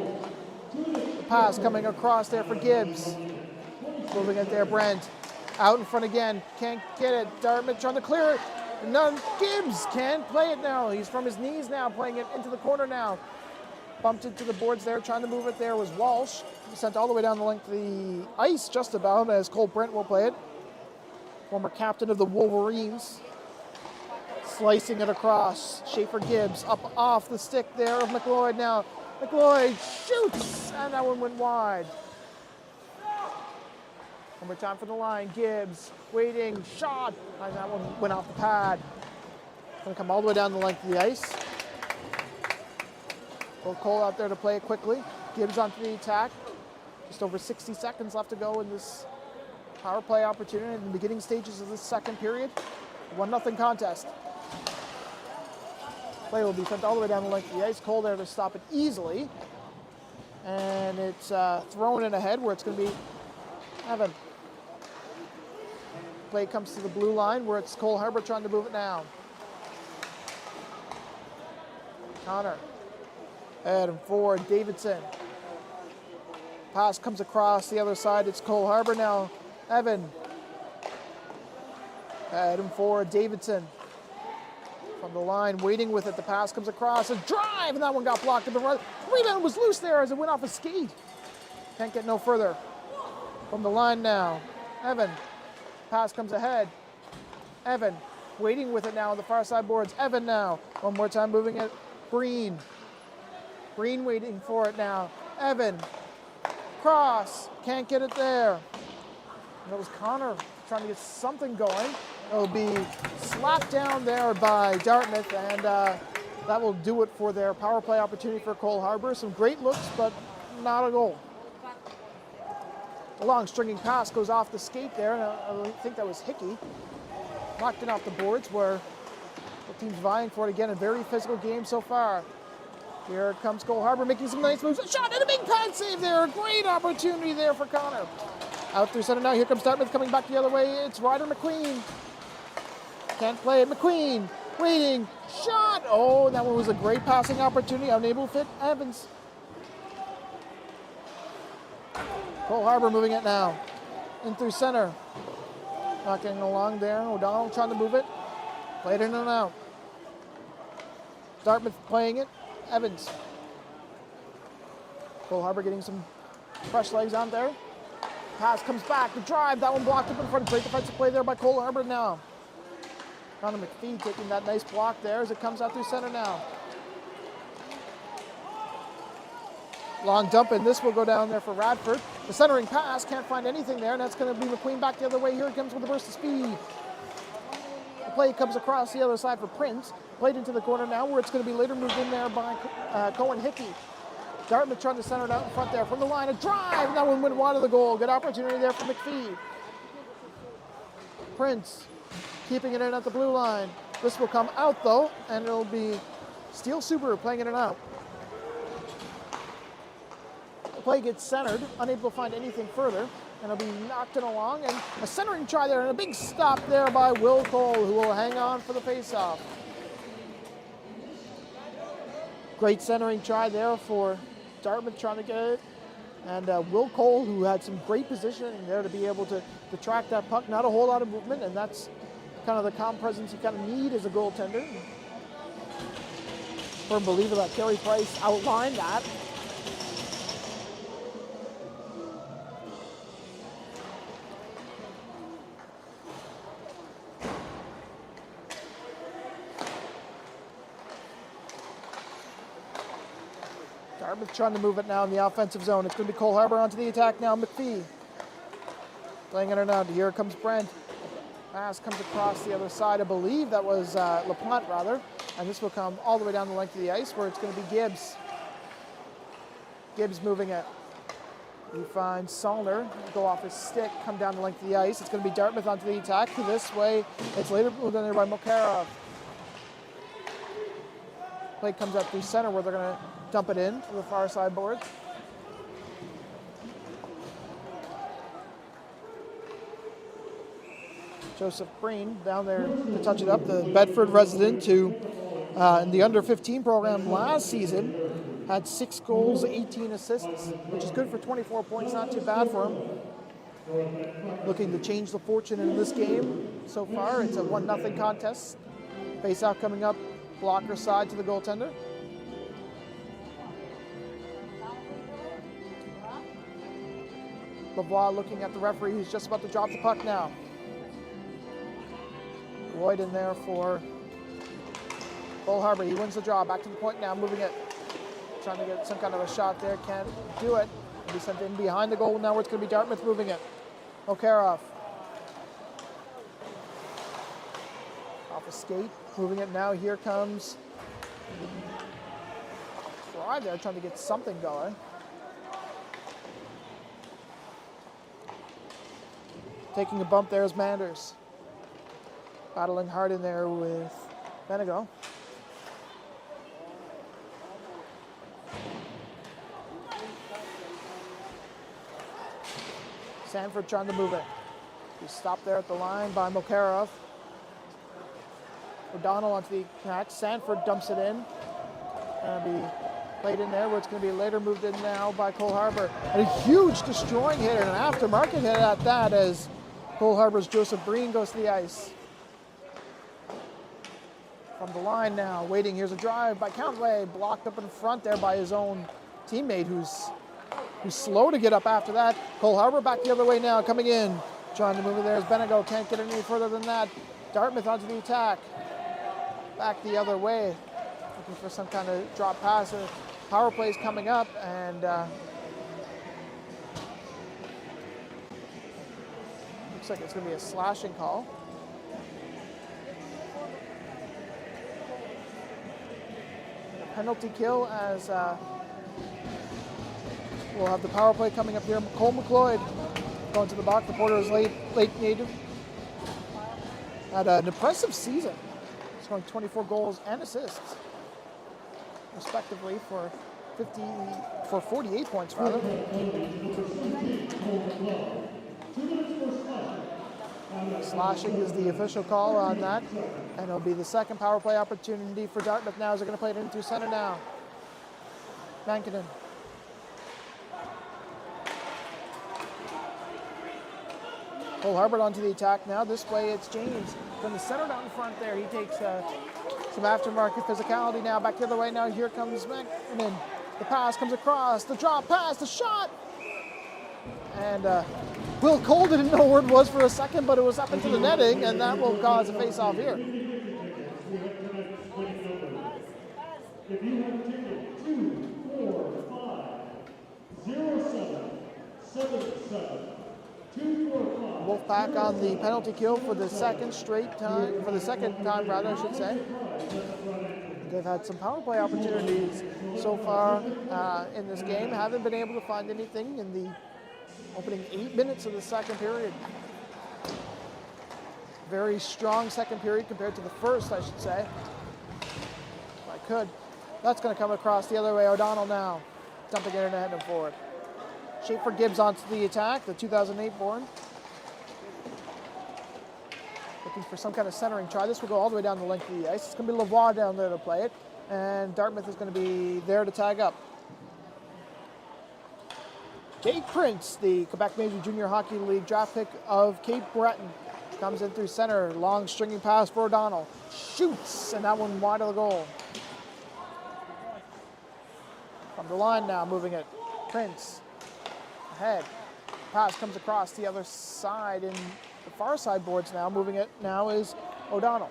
The pass coming across there for Gibbs. Moving it there, Brent. Out in front again, can't get it. Dartmouth trying to clear it. None. Gibbs can't play it now. He's from his knees now, playing it into the corner now. Bumped into the boards there, trying to move it there was Walsh. Sent all the way down the length of the ice just about as Cole Brent will play it. Former captain of the Wolverines. Slicing it across. Schaefer Gibbs up off the stick there of McLeod now. McLeod shoots, and that one went wide. One more time for the line. Gibbs waiting, shot, and that one went off the pad. Going to come all the way down the length of the ice. Cole out there to play it quickly. Gibbs onto the attack. Just over 60 seconds left to go in this power play opportunity in the beginning stages of this second period. 1-0 contest. Play will be sent all the way down the length of the ice. Cole there to stop it easily. And it's thrown in ahead where it's going to be Evan. Play comes to the blue line where it's Cole Harbour trying to move it now. Connor. Adam Ford, Davidson. Pass comes across the other side. It's Cole Harbour now. Evan. Adam Ford, Davidson. From the line, waiting with it. The pass comes across. A drive, and that one got blocked. The rebound was loose there as it went off a skate. Can't get no further. From the line now. Evan. Pass comes ahead. Evan. Waiting with it now on the far side boards. Evan now. One more time moving it. Breen. Breen waiting for it now. Evan. Cross. Can't get it there. That was Connor trying to get something going. It'll be slapped down there by Dartmouth, and that will do it for their power play opportunity for Cole Harbour. Some great looks, but not a goal. A long stringing pass goes off the skate there, and I think that was Hickey. Knocked it off the boards where the team's vying for it again. A very physical game so far. Here comes Cole Harbour making some nice moves. A shot and a big pad save there. A great opportunity there for Connor. Out through center now. Here comes Dartmouth coming back the other way. It's Ryder McQueen. Can't play it. McQueen waiting. Shot. Oh, that one was a great passing opportunity. Unable to fit Evans. Cole Harbour moving it now. In through center. Knocking along there. O'Donnell trying to move it. Played in and out. Dartmouth playing it. Evans. Cole Harbour getting some fresh legs on there. Pass comes back. The drive. That one blocked up in front. Great defensive play there by Cole Harbour now. Connor McPhee taking that nice block there as it comes out through center now. Long dump, and this will go down there for Radford. The centering pass, can't find anything there, and that's going to be McQueen back the other way. Here it comes with a burst of speed. The play comes across the other side for Prince. Played into the corner now, where it's going to be later moved in there by Cohen Hickey. Dartmouth trying to center it out in front there. From the line, a drive, and that one went wide of the goal. Good opportunity there for McPhee. Prince keeping it in at the blue line. This will come out, though, and it'll be Steele Subaru playing it out. The play gets centered, unable to find anything further, and it'll be knocked in along, and a centering try there, and a big stop there by Will Cole, who will hang on for the faceoff. Great centering try there for Dartmouth trying to get it, and Will Cole, who had some great positioning there to be able to track that puck. Not a whole lot of movement, and that's kind of the calm presence you kind of need as a goaltender. Firm believer that Carey Price outlined that. Dartmouth trying to move it now in the offensive zone. It's going to be Cole Harbour onto the attack now. McPhee playing it around. Here comes Brent. Pass comes across the other side. I believe that was LaPlante, rather. And this will come all the way down the length of the ice where it's going to be Gibbs. Gibbs moving it. He finds Salner. Go off his stick, come down the length of the ice. It's going to be Dartmouth onto the attack. This way, it's later moved in there by Mokarov. Play comes up through center where they're going to dump it in to the far side boards. Joseph Breen down there to touch it up, the Bedford resident who in the under-15 program last season had 6 goals, 18 assists, which is good for 24 points, not too bad for him. looking to change the fortune in this game so far. It's a 1-0 contest. Face-off coming up, blocker side to the goaltender. Lavoie looking at the referee who's just about to drop the puck now. Lloyd in there for Cole Harbour. He wins the draw. Back to the point now, moving it. Trying to get some kind of a shot there. Can't do it. It'll be sent in behind the goal now where it's going to be Dartmouth moving it. Okarov. Off a skate. Moving it now. Here comes Fry there trying to get something going. Taking a bump there is Manders. Battling hard in there with Benegal. Sanford trying to move it. He's stopped there at the line by Makarov. O'Donnell onto the attack. Sanford dumps it in. Gonna be played in there where it's going to be later moved in now by Cole Harbour. And a huge destroying hit and an aftermarket hit at that as Cole Harbour's Joseph Breen goes to the ice. From the line now, waiting. Here's a drive by Countway, blocked up in front there by his own teammate who's slow to get up after that. Cole Harbour back the other way now, coming in. Trying to move it there as Benegal can't get any further than that. Dartmouth onto the attack. Back the other way. Looking for some kind of drop pass. Power play's coming up and looks like it's going to be a slashing call. A penalty kill as we'll have the power play coming up here. Cole McLeod going to the box. The Porter is late native. Had an impressive season, scoring 24 goals and assists, respectively, for 48 points rather. Slashing is the official call on that, and it'll be the second power play opportunity for Dartmouth now as they're going to play it in through center now. Mankinen. Cole Harbour onto the attack now. This way it's James from the center down front there. He takes some aftermarket physicality now. Back the other way now. Here comes Mankinen. The pass comes across. The drop pass. The shot. And Will Cole didn't know where it was for a second, but it was up into the netting, and that will cause a face-off here. If you have ticket 2450777 Wolfpack on the penalty kill for the second time rather, I should say. They've had some power play opportunities so far in this game. Haven't been able to find anything in the opening 8 minutes of the second period. Very strong second period compared to the first, I should say. If I could. That's going to come across the other way. O'Donnell now dumping it in ahead and forward. Schaefer Gibbs onto the attack, the 2008 born. Looking for some kind of centering try. This will go all the way down the length of the ice. It's going to be Lavoie down there to play it. And Dartmouth is going to be there to tag up. Jake Prince, the Quebec Major Junior Hockey League draft pick of Cape Breton, comes in through center. Long stringing pass for O'Donnell. Shoots, and that one wide of the goal. From the line now, moving it. Prince. Ahead. Pass comes across the other side in the far side boards now. Moving it now is O'Donnell.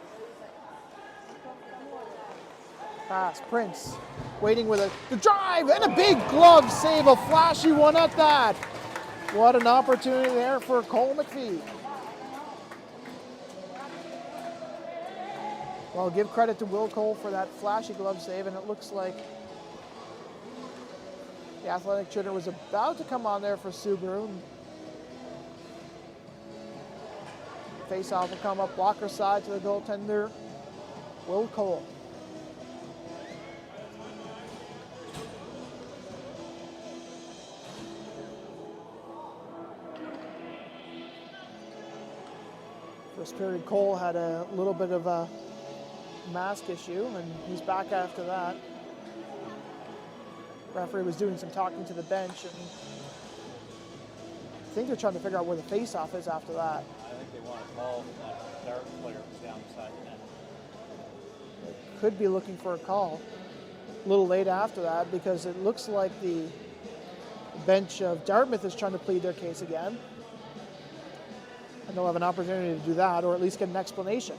Pass, Prince. Waiting with the drive and a big glove save, a flashy one at that. What an opportunity there for Cole McPhee. Well, give credit to Will Cole for that flashy glove save, and it looks like the athletic trainer was about to come on there for Subaru. Face-off will come up, blocker side to the goaltender, Will Cole. First period, Cole had a little bit of a mask issue, and he's back after that. Referee was doing some talking to the bench, and think they're trying to figure out where the face-off is after that. I think they want to call that Dart player who's down beside the net. Could be looking for a call. A little late after that because it looks like the bench of Dartmouth is trying to plead their case again. And they'll have an opportunity to do that, or at least get an explanation.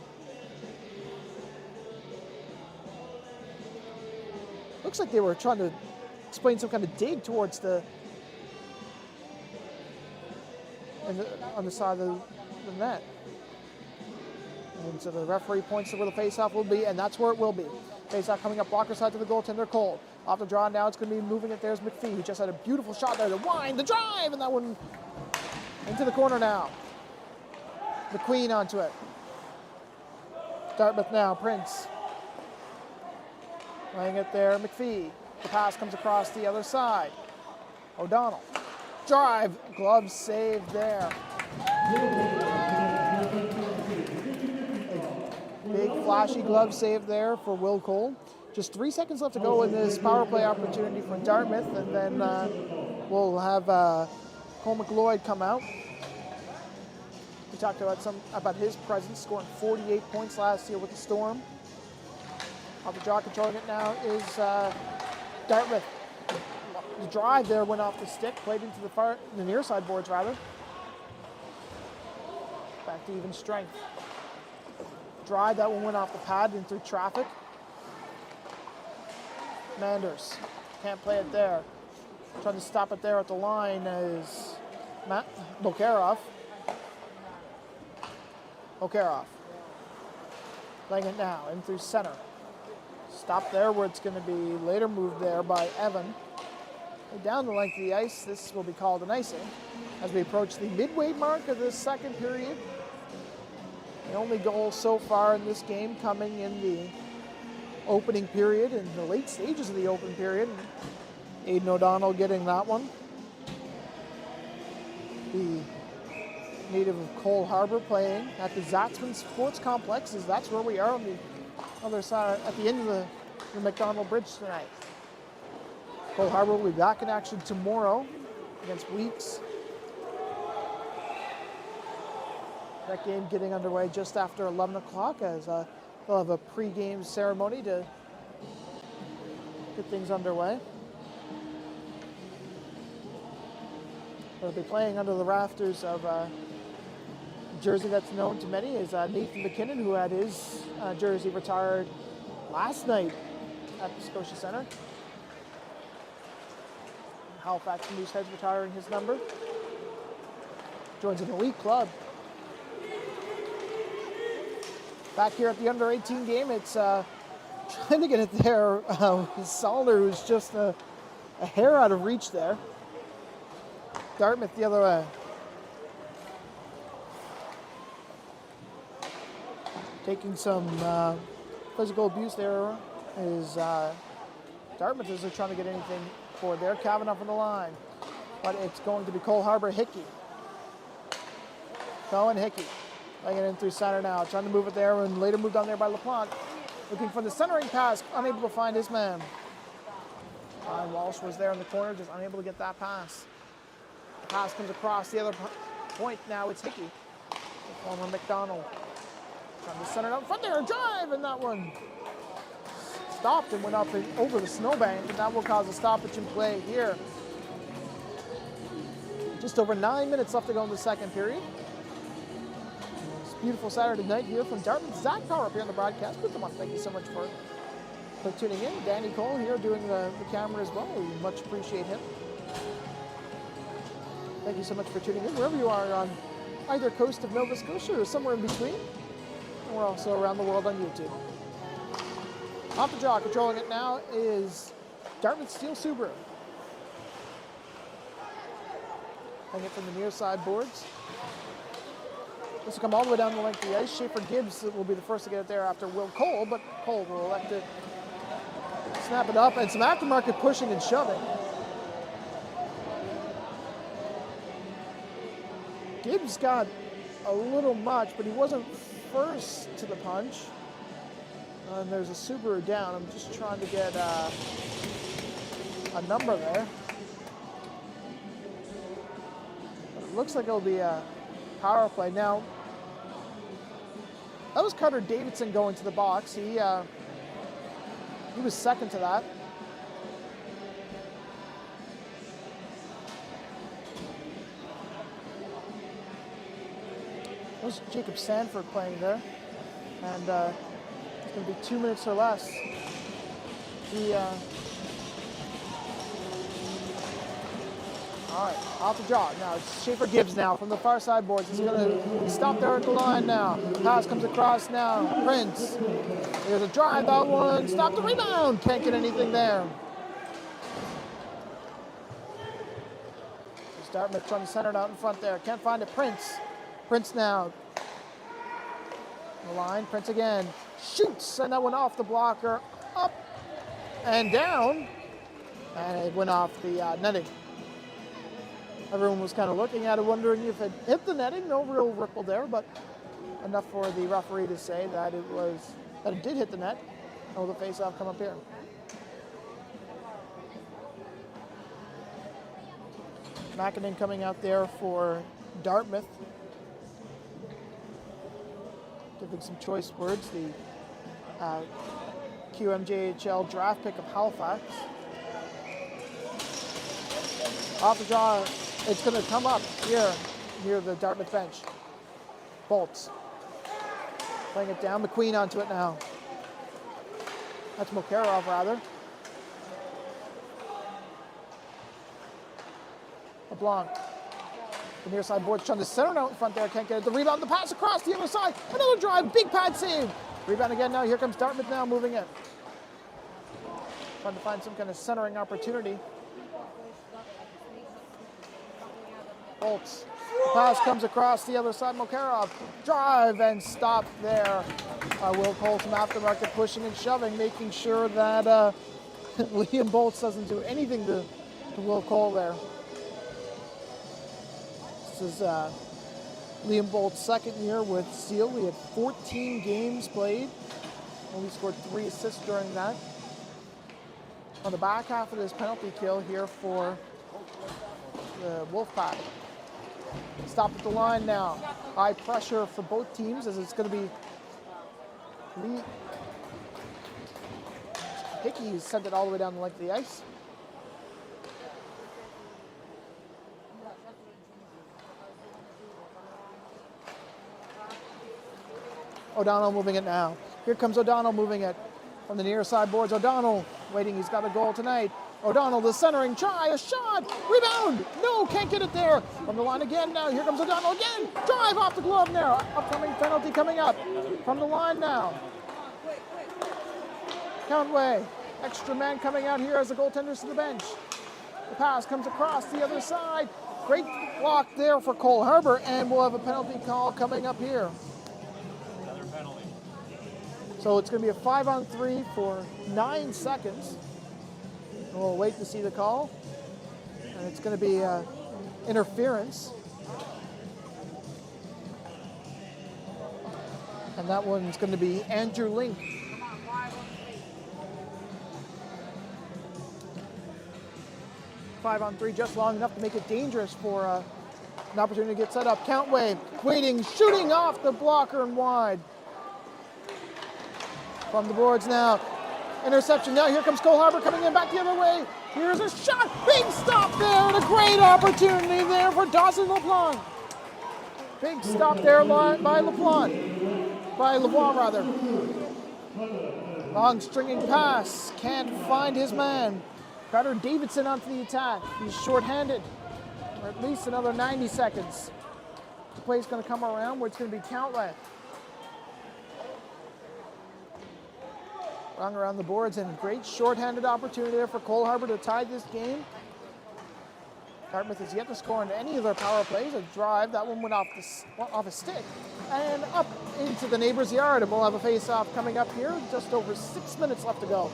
Looks like they were trying to explain some kind of dig towards on the side of the net. And so the referee points to where the faceoff will be, and that's where it will be. Faceoff coming up blocker side to the goaltender, Cole. Off the draw now, it's going to be moving it. There's McPhee, who just had a beautiful shot there to wind the drive, and that one into the corner now. McQueen onto it. Dartmouth now, Prince. Laying it there, McPhee. The pass comes across the other side. O'Donnell. Drive, glove save there. Big flashy glove save there for Will Cole. Just 3 seconds left to go in this power play opportunity for Dartmouth, and then we'll have Cole McLeod come out. We talked about his presence, scoring 48 points last year with the Storm. Off the draw, controlling it now is Dartmouth. The drive there went off the stick, played into the near side boards rather. Back to even strength. Drive, that one went off the pad and through traffic. Manders can't play it there. Trying to stop it there at the line is Matt Bokaroff. Laying it now in through center. Stop there where it's going to be later moved there by Evan. Down the length of the ice, this will be called an icing as we approach the midway mark of the second period. The only goal so far in this game coming in the opening period, in the late stages of the open period. Aiden O'Donnell getting that one. The native of Cole Harbour playing at the Zatzman Sports Complex, as that's where we are on the other side, at the end of the McDonald Bridge tonight. Cole Harbour will be back in action tomorrow against Weeks. That game getting underway just after 11 o'clock as they'll have a pre-game ceremony to get things underway. They'll be playing under the rafters of a jersey that's known to many is Nathan McKinnon, who had his jersey retired last night at the Scotia Centre. Halifax Mooseheads retiring his number. Joins an elite club. Back here at the under-18 game, it's trying to get it there. Salder, who's just a hair out of reach there. Dartmouth the other way. Taking some physical abuse there is Dartmouth as they're trying to get anything for there. Kavanaugh on the line. But it's going to be Cole Harbour, Hickey. Cohen, Hickey. Laying it in through center now. Trying to move it there and later moved on there by LaPlante. Looking for the centering pass. Unable to find his man. Ryan Walsh was there in the corner, just unable to get that pass. The pass comes across the other point. Now it's Hickey. The former McDonald. Trying to center it out front there. Drive! And that one stopped and went up and over the snowbank. And that will cause a stoppage in play here. Just over 9 minutes left to go in the second period. Beautiful Saturday night here from Dartmouth. Zach Power up here on the broadcast. But thank you so much for tuning in. Danny Cole here doing the camera as well. We much appreciate him. Thank you so much for tuning in wherever you are on either coast of Nova Scotia or somewhere in between. And we're also around the world on YouTube. Off the draw, controlling it now is Dartmouth Steel Subaru. Playing it from the near side boards. This will come all the way down the length of the ice. Schaefer Gibbs will be the first to get it there after Will Cole, but Cole will elect to snap it up, and some aftermarket pushing and shoving. Gibbs got a little much, but he wasn't first to the punch. And there's a Subaru down. I'm just trying to get a number there. looks like it'll be a power play. Now, that was Carter Davidson going to the box. He was second to that. That was Jacob Sanford playing there. And it's going to be 2 minutes or less. All right, off the draw. Now it's Schaefer Gibbs now from the far side boards. He's going to stop there at the line now. Pass comes across now. Prince. There's a drive, that one. Stop the rebound. Can't get anything there. Dartmouth trying to center it out in front there. Can't find it. Prince. Prince now. The line. Prince again. Shoots. And that went off the blocker. Up and down. And it went off the netting. Everyone was kind of looking at it, wondering if it hit the netting. No real ripple there, but enough for the referee to say that it did hit the net. Oh, the face-off come up here. McKinnon coming out there for Dartmouth. Giving some choice words. The QMJHL draft pick of Halifax. Off the draw. It's going to come up here near the Dartmouth bench. Bolts. Playing it down. McQueen onto it now. That's Mokarov, rather. LeBlanc. The near side boards trying to center out in front there. Can't get it. The rebound, the pass across the other side. Another drive. Big pad save. Rebound again now. Here comes Dartmouth now moving in. Trying to find some kind of centering opportunity. Bolts. Pass comes across the other side. Mokarov. Drive and stop there. Will Cole from aftermarket pushing and shoving, making sure that Liam Bolts doesn't do anything to Will Cole there. This is Liam Bolt's second year with Seal. We had 14 games played. Only scored 3 assists during that. On the back half of this penalty kill here for the Wolfpack. Stop at the line now. High pressure for both teams as it's going to be Hickey who sent it all the way down the length of the ice. O'Donnell moving it now. Here comes O'Donnell moving it from the near side boards. O'Donnell waiting. He's got a goal tonight. O'Donnell, the centering try, a shot, rebound. No, can't get it there. From the line again now. Here comes O'Donnell again. Drive off the glove now. Upcoming penalty coming up from the line now. Countway, extra man coming out here as the goaltenders to the bench. The pass comes across the other side. Great block there for Cole Harbour, and we'll have a penalty call coming up here. Another penalty. So it's going to be a 5-on-3 for 9 seconds. We'll wait to see the call. And it's going to be interference. And that one's going to be Andrew Link. Five on three, just long enough to make it dangerous for an opportunity to get set up. Countway, waiting, shooting off the blocker and wide. From the boards now. Interception now. Here comes Cole Harbour coming in back the other way. Here's a shot. Big stop there and a great opportunity there for Dawson LeBlanc. Big stop there by LeBlanc. By LeBlanc, rather. Long stringing pass. Can't find his man. Carter Davidson onto the attack. He's shorthanded for at least another 90 seconds. The play's going to come around where it's going to be Countway. Rung around the boards and great shorthanded opportunity there for Cole Harbour to tie this game. Dartmouth has yet to score on any of their power plays. A drive, that one went off a stick and up into the neighbor's yard. And we'll have a face-off coming up here. Just over 6 minutes left to go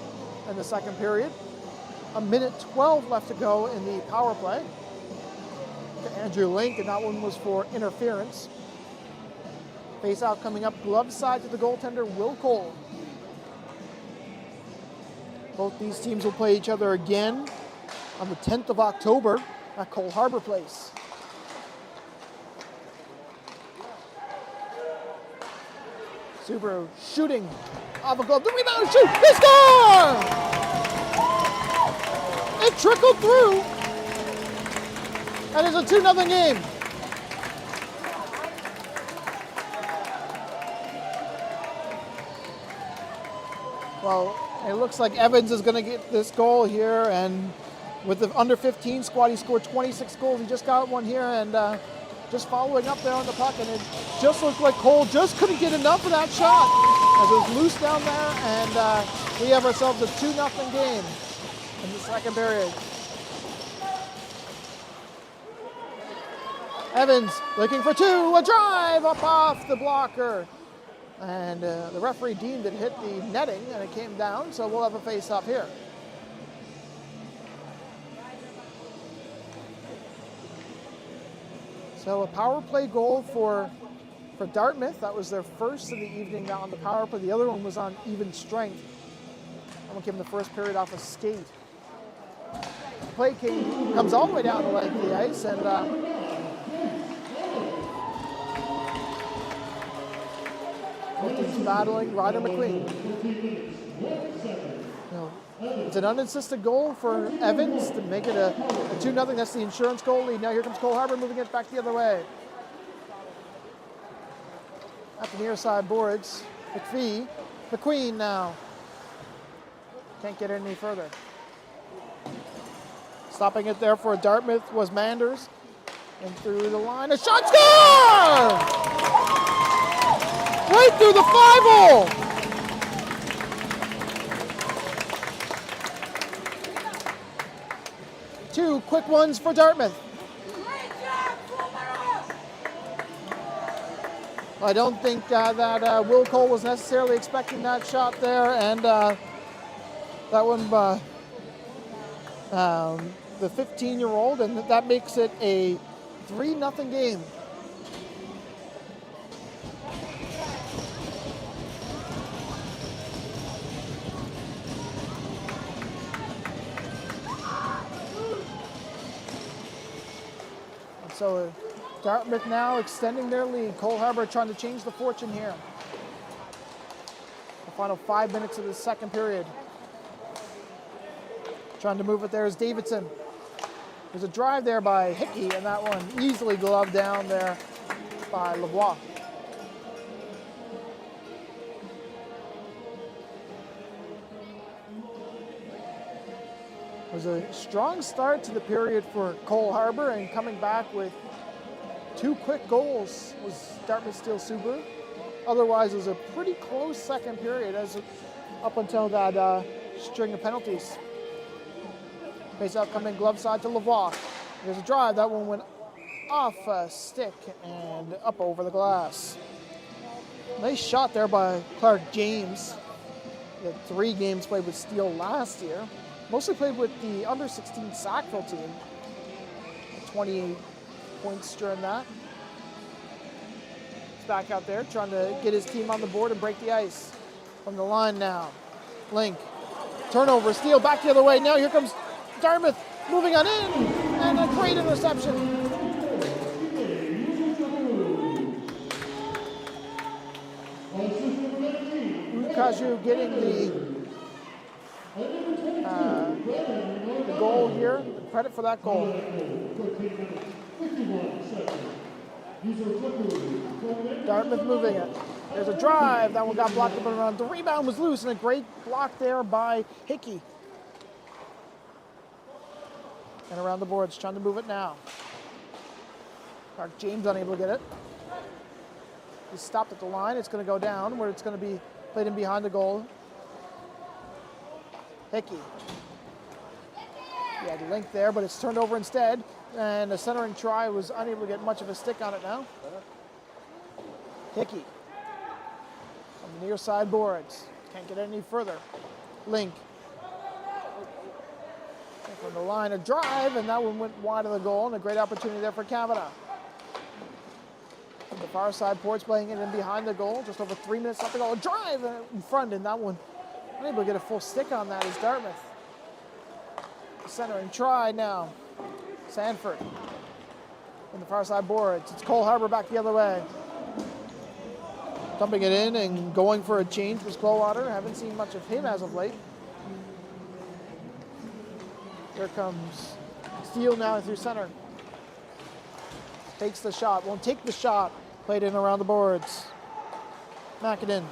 in the second period. 1:12 left to go in the power play. To Andrew Link, and that one was for interference. Face-off coming up, glove side to the goaltender, Will Cole. Both these teams will play each other again on the 10th of October at Cole Harbour Place. Subaru shooting off a glove. The rebound, shoot, they score! It trickled through, and it's a 2-0 game. Well, it looks like Evans is going to get this goal here, and with the under 15 squad, he scored 26 goals. He just got one here, and just following up there on the puck, and it just looked like Cole just couldn't get enough of that shot as it was loose down there, and we have ourselves a 2-0 game in the second period. Evans looking for two, a drive up off the blocker, and the referee deemed it hit the netting, and it came down, so we'll have a face-off here. So a power play goal for Dartmouth. That was their first of the evening now on the power play. The other one was on even strength. That one came in the first period off a skate. The play comes all the way down the length of the ice, and he's battling Ryder McQueen. It's an uninsisted goal for Evans to make it a 2-0. That's the insurance goal lead. Now here comes Cole Harbour moving it back the other way. At the near side boards, McQueen now. Can't get any further. Stopping it there for Dartmouth was Manders. And through the line, a shot, score! Right through the 5-hole! Two quick ones for Dartmouth. I don't think that Will Cole was necessarily expecting that shot there, and that one by the 15-year-old, and that makes it a 3-0 game. So Dartmouth now extending their lead. Cole Harbour trying to change the fortune here. The final 5 minutes of the second period. Trying to move it there is Davidson. There's a drive there by Hickey, and that one easily gloved down there by Lavoie. It was a strong start to the period for Cole Harbour, and coming back with two quick goals was Dartmouth Steel Subaru. Otherwise, it was a pretty close second period up until that string of penalties. Face-off coming glove side to Lavoie. There's a drive. That one went off a stick and up over the glass. Nice shot there by Clark James. He had 3 games played with Steel last year. Mostly played with the under-16 Sackville team. 28 points during that. He's back out there trying to get his team on the board and break the ice. From the line now. Link. Turnover. Steel back the other way. Now here comes Dartmouth moving on in. And a great interception. Ukaju getting the goal here. Credit for that goal. Dartmouth moving it. There's a drive. That one got blocked up and around. The rebound was loose, and a great block there by Hickey. And around the boards, trying to move it now. Clark James unable to get it. He's stopped at the line. It's going to go down, where it's going to be played in behind the goal. Hickey. He had Link there, but it's turned over instead. And the centering try was unable to get much of a stick on it now. Hickey. On the near side boards. Can't get any further. Link. And from the line, a drive, and that one went wide of the goal, and a great opportunity there for Kavanaugh. From the far side, Port's playing it in behind the goal. Just over 3 minutes left to go. A drive in front, and that one unable to get a full stick on that is Dartmouth. Center and try now. Sanford. In the far side boards. It's Cole Harbour back the other way. Dumping it in and going for a change was Clowater. Haven't seen much of him as of late. Here comes Steele now through center. Takes the shot, won't take the shot. Played in around the boards. Mackinnon.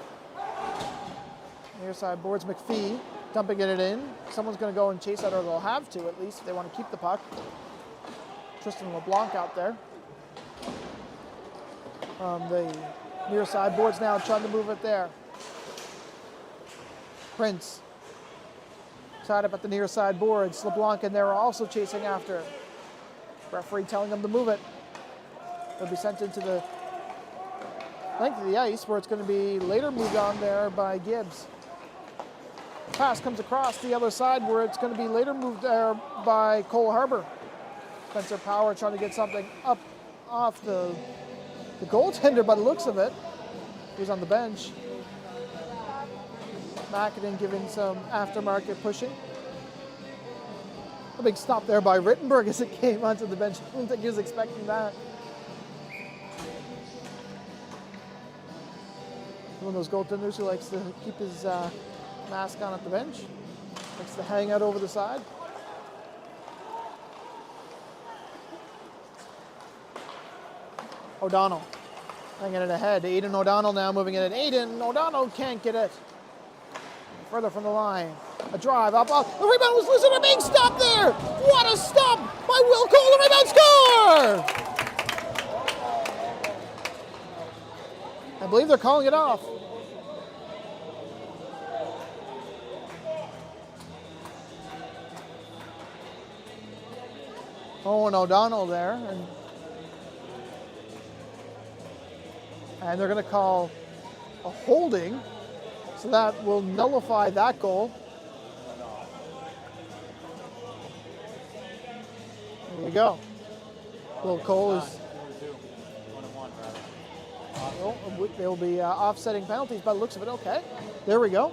Near side boards, McPhee. Dumping it in. Someone's going to go and chase that, or they'll have to at least if they want to keep the puck. Tristan LeBlanc out there. The near side boards now, trying to move it there. Prince. Tied up at the near side boards. LeBlanc and they're also chasing after. Referee telling them to move it. It'll be sent into the length of the ice, where it's going to be later moved on there by Gibbs. Pass comes across the other side, where it's going to be later moved there by Cole Harbour. Spencer Power trying to get something up off the goaltender by the looks of it. He's on the bench. Mackinnon giving some aftermarket pushing. A big stop there by Rittenberg as it came onto the bench. I don't think he was expecting that. One of those goaltenders who likes to keep his mask on at the bench. Likes to hang out over the side. O'Donnell hanging it ahead. Aiden O'Donnell now moving it in. Aiden O'Donnell can't get it. Further from the line. A drive up. The rebound was losing a big stop there. What a stop by Will Cole. The rebound score! I believe they're calling it off. Owen O'Donnell there. And they're going to call a holding. So that will nullify that goal. There you go. Will Cole is... They'll be offsetting penalties by the looks of it. Okay, there we go.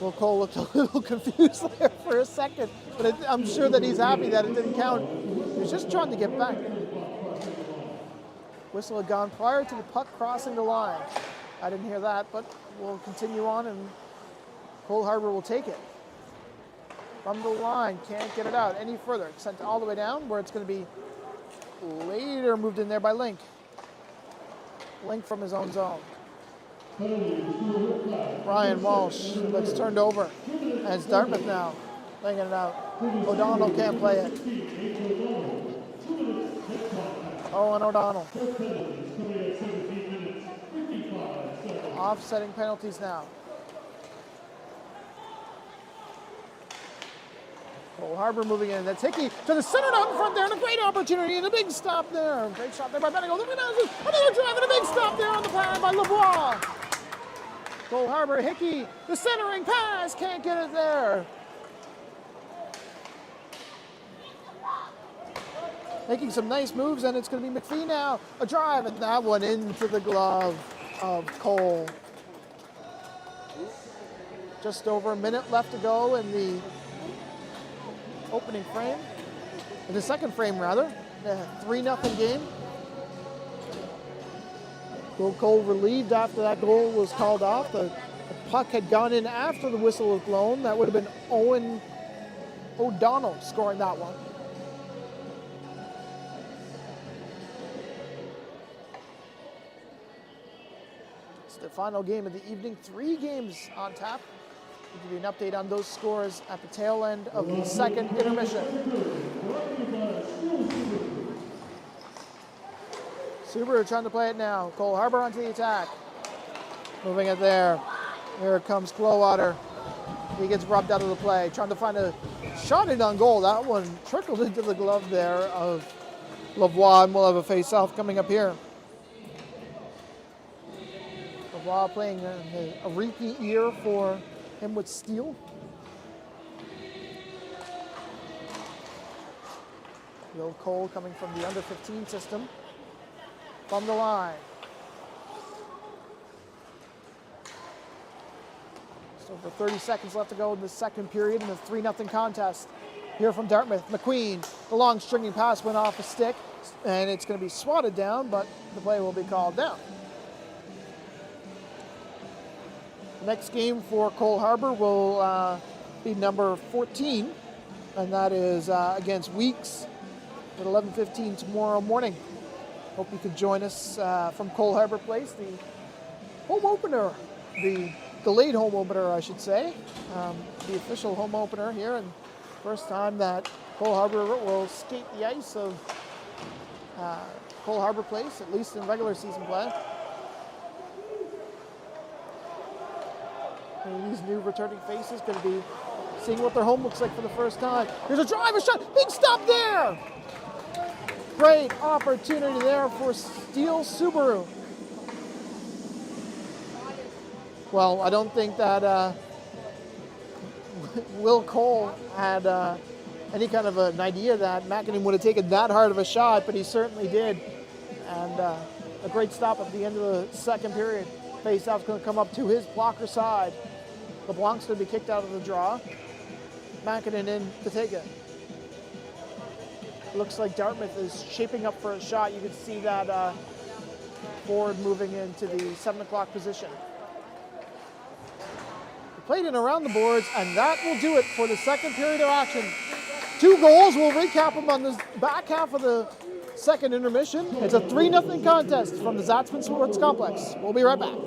Will Cole looked a little confused there for a second, but I'm sure that he's happy that it didn't count. He was just trying to get back. Whistle had gone prior to the puck crossing the line. I didn't hear that, but we'll continue on, and Cole Harbour will take it. From the line, can't get it out any further. It's sent all the way down, where it's going to be later moved in there by Link. Link from his own zone. Ryan Walsh looks turned over. And it's Dartmouth now, laying it out. O'Donnell can't play it. Owen O'Donnell. Offsetting penalties now. Cole Harbour moving in. That's Hickey to the center down front there, and a great opportunity and a big stop there. Great shot there by Bendigo. Another drive and a big stop there on the pad by LeBlanc. Cole Harbour, Hickey, the centering pass, can't get it there. Making some nice moves, and it's going to be McPhee now. A drive, and that one into the glove of Cole. Just over a minute left to go in the opening frame, in the second frame rather. 3-0 game. Will Cole relieved after that goal was called off. The puck had gone in after the whistle was blown. That would have been Owen O'Donnell scoring that one. It's the final game of the evening. 3 games on tap. We'll give you an update on those scores at the tail end of the second intermission. Subaru trying to play it now. Cole Harbour onto the attack. Moving it there. Here comes Clowater. He gets rubbed out of the play. Trying to find a shot in on goal. That one trickled into the glove there of Lavoie, and we'll have a face-off coming up here. Lavoie playing a repeat year for him with Steele. Will Cole coming from the under-15 system. From the line. Just over 30 seconds left to go in the second period in the 3-0 contest. Here from Dartmouth, McQueen. The long stringing pass went off a stick, and it's going to be swatted down, but the play will be called down. Next game for Cole Harbour will be number 14, and that is against Weeks at 11:15 tomorrow morning. Hope you could join us from Cole Harbour Place, the home opener, the delayed home opener, I should say, the official home opener here, and first time that Cole Harbour will skate the ice of Cole Harbour Place, at least in regular season play. And these new returning faces going to be seeing what their home looks like for the first time. Here's a drive, a shot, big stop there! Great opportunity there for Steel Subaru. Well, I don't think that Will Cole had any kind of an idea that McEnany would have taken that hard of a shot, but he certainly did. And a great stop at the end of the second period. Faceoff's going to come up to his blocker side. LeBlanc's going to be kicked out of the draw. McEnany in to take it. Looks like Dartmouth is shaping up for a shot. You can see that forward moving into the 7 o'clock position. Played in around the boards, and that will do it for the second period of action. 2 goals. We'll recap them on the back half of the second intermission. It's a 3-0 contest from the Zatzman Sports Complex. We'll be right back.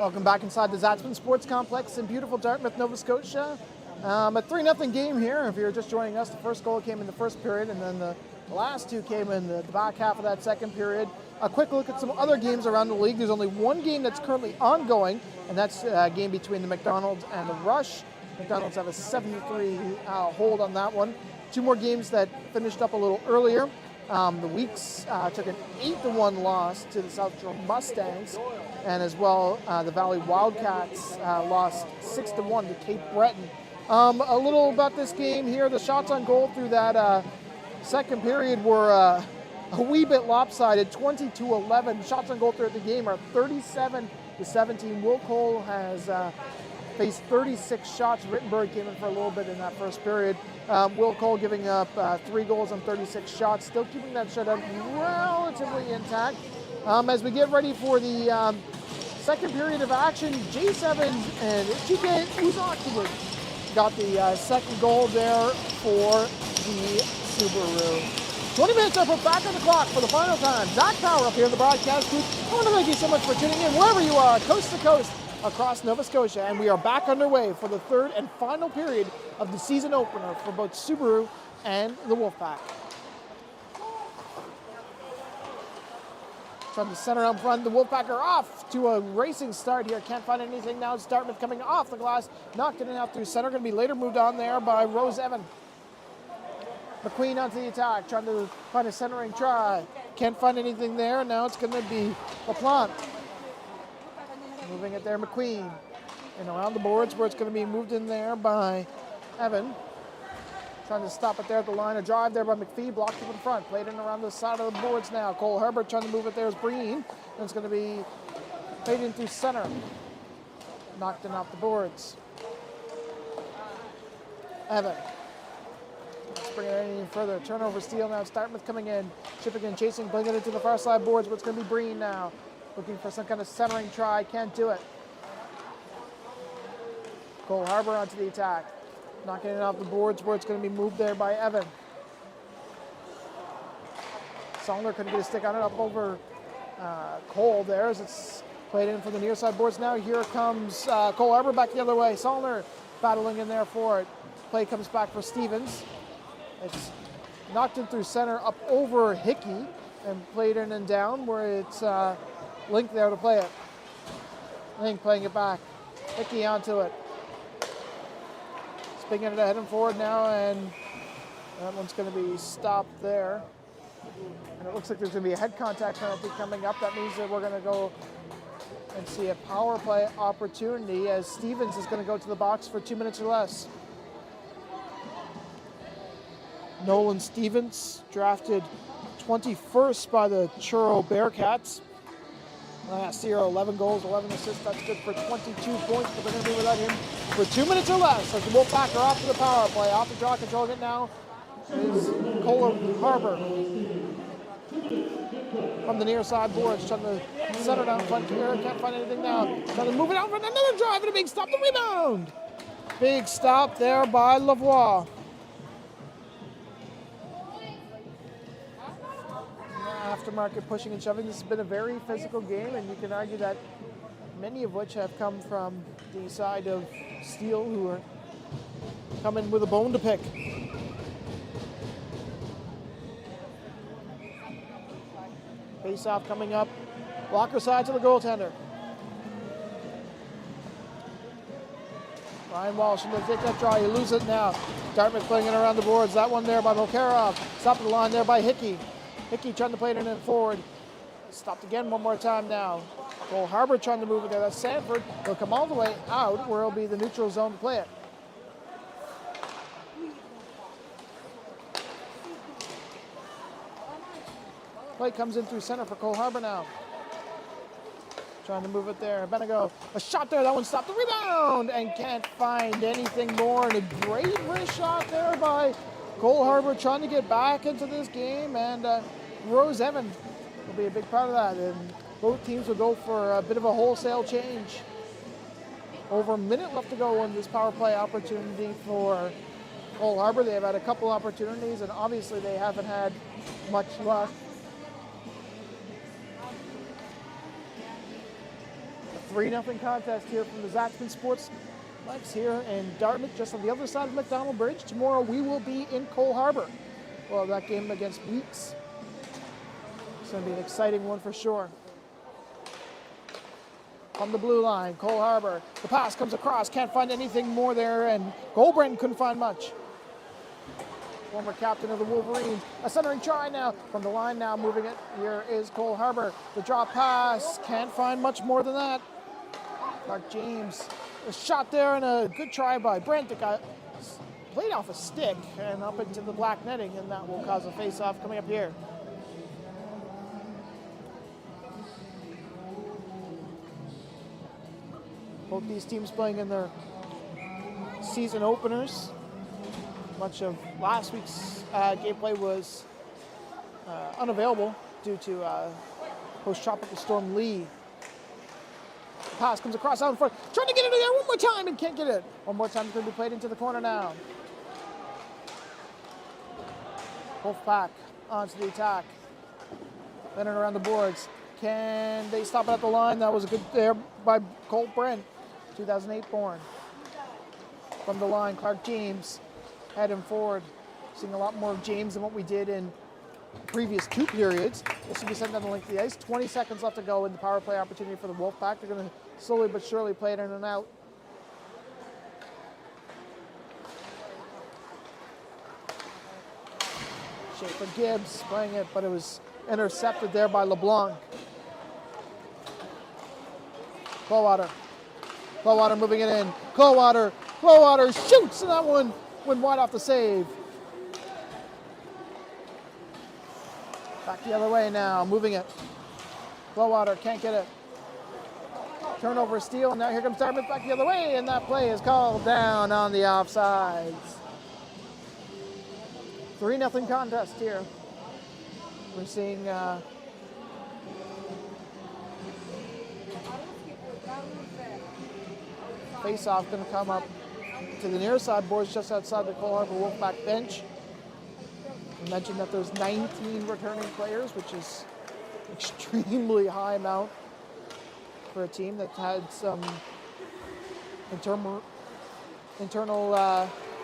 Welcome back inside the Zatzman Sports Complex in beautiful Dartmouth, Nova Scotia. A 3-0 game here. If you're just joining us, the first goal came in the first period, and then the last two came in the back half of that second period. A quick look at some other games around the league. There's only one game that's currently ongoing, and that's a game between the McDonald's and the Rush. McDonald's have a 73 hold on that one. Two more games that finished up a little earlier. The Weeks took an 8-1 loss to the South Shore Mustangs, and as well the Valley Wildcats lost 6-1 to Cape Breton. A little about this game here. The shots on goal through that second period were a wee bit lopsided, 20-11. Shots on goal throughout the game are 37-17. Will Cole has faced 36 shots. Rittenberg came in for a little bit in that first period. Will Cole giving up 3 goals on 36 shots, still keeping that shutout relatively intact. As we get ready for the second period of action, J7 and Chike Uzaki got the second goal there for the Subaru. 20 minutes are put back on the clock for the final time. Zach Power up here in the broadcast booth. I want to thank you so much for tuning in wherever you are, coast to coast, across Nova Scotia, and we are back underway for the third and final period of the season opener for both Subaru and the Wolfpack. Trying to center out front, the Wolfpack are off to a racing start here. Can't find anything now. It's Dartmouth coming off the glass, knocked it in out through center. Going to be later moved on there by Rose Evan. McQueen onto the attack, trying to find a centering try. Can't find anything there. Now it's going to be LaPlante. Moving it there, McQueen. And around the boards where it's going to be moved in there by Evan. Trying to stop it there at the line. A drive there by McPhee, blocked up in front. Played in around the side of the boards now. Cole Herbert trying to move it there is Breen. And it's going to be played in through center. Knocked in off the boards. Evan. Let's bring it any further. Turnover steal now. It's Dartmouth coming in. Chipping and chasing, bringing it to the far side boards, but it's going to be Breen now. Looking for some kind of centering try. Can't do it. Cole Harbour onto the attack. Knocking it off the boards where it's going to be moved there by Evan. Songler couldn't get a stick on it up over Cole there as it's played in from the near side boards now. Here comes Cole Harbour back the other way. Songler battling in there for it. Play comes back for Stevens. It's knocked in through center up over Hickey and played in and down where it's Link there to play it. Link playing it back. Hickey onto it. Spinning it ahead and forward now, and that one's going to be stopped there. And it looks like there's going to be a head contact penalty coming up. That means that we're going to go and see a power play opportunity as Stevens is going to go to the box for 2 minutes or less. Nolan Stevens, drafted 21st by the Churro Bearcats. Last year, 11 goals, 11 assists. That's good for 22 points, but they're going to be without him for 2 minutes or less. As the Wolfpack are off to the power play. Off the draw, controlling it now is Cole Harbour. From the near side boards, trying to center down front here. Can't find anything now. Trying to move it out for another drive and a big stop. The rebound. Big stop there by Lavoie. Aftermarket pushing and shoving. This has been a very physical game, and you can argue that many of which have come from the side of Steele, who are coming with a bone to pick. Face-off coming up. Blocker side to the goaltender. Ryan Walsh, and take that draw. You lose it now. Dartmouth playing it around the boards. That one there by Mokarov. Stopped the line there by Hickey. Hickey trying to play it in and forward. Stopped again one more time now. Cole Harbour trying to move it there. That's Sanford. He'll come all the way out where it'll be the neutral zone to play it. Play comes in through center for Cole Harbour now. Trying to move it there. Benego, a shot there. That one stopped the rebound and can't find anything more. And a great wrist shot there by Cole Harbour trying to get back into this game. And Rose Evan will be a big part of that. And both teams will go for a bit of a wholesale change. Over a minute left to go on this power play opportunity for Cole Harbour. They have had a couple opportunities, and obviously they haven't had much luck. 3-0 contest here from the Zaxman Sports Lex here in Dartmouth, just on the other side of McDonald Bridge. Tomorrow we will be in Cole Harbour. Well, that game against Weeks. It's going to be an exciting one for sure. From the blue line, Cole Harbour. The pass comes across, can't find anything more there, and Goldbrand couldn't find much. Former captain of the Wolverines. A centering try now from the line now, moving it. Here is Cole Harbour. The drop pass, can't find much more than that. Clark James, a shot there and a good try by Brent. It got played off a stick and up into the black netting, and that will cause a face-off coming up here. Both these teams playing in their season openers. Much of last week's gameplay was unavailable due to post-tropical storm Lee. The pass comes across out in front, trying to get it in there one more time and can't get it. One more time, it's going to be played into the corner now. Wolfpack onto the attack. Leonard around the boards. Can they stop it at the line? That was a good there by Colt Brent, 2008 born. From the line, Clark James heading forward. Seeing a lot more of James than what we did in previous 2 periods. This will be sent down the length of the ice. 20 seconds left to go in the power play opportunity for the Wolfpack. They're going to slowly but surely play it in and out. Schaefer Gibbs playing it, but it was intercepted there by LeBlanc. Clowater. Clowater moving it in. Clowater shoots, and that one went wide off the save. Back the other way now, moving it. Clowater can't get it. Turnover, steal, and now here comes Dartmouth back the other way, and that play is called down on the offsides. 3-0 contest here. We're seeing face-off going to come up to the near side boards just outside the Cole Harbour Wolfpack bench. I mentioned that there's 19 returning players, which is extremely high amount for a team that had some internal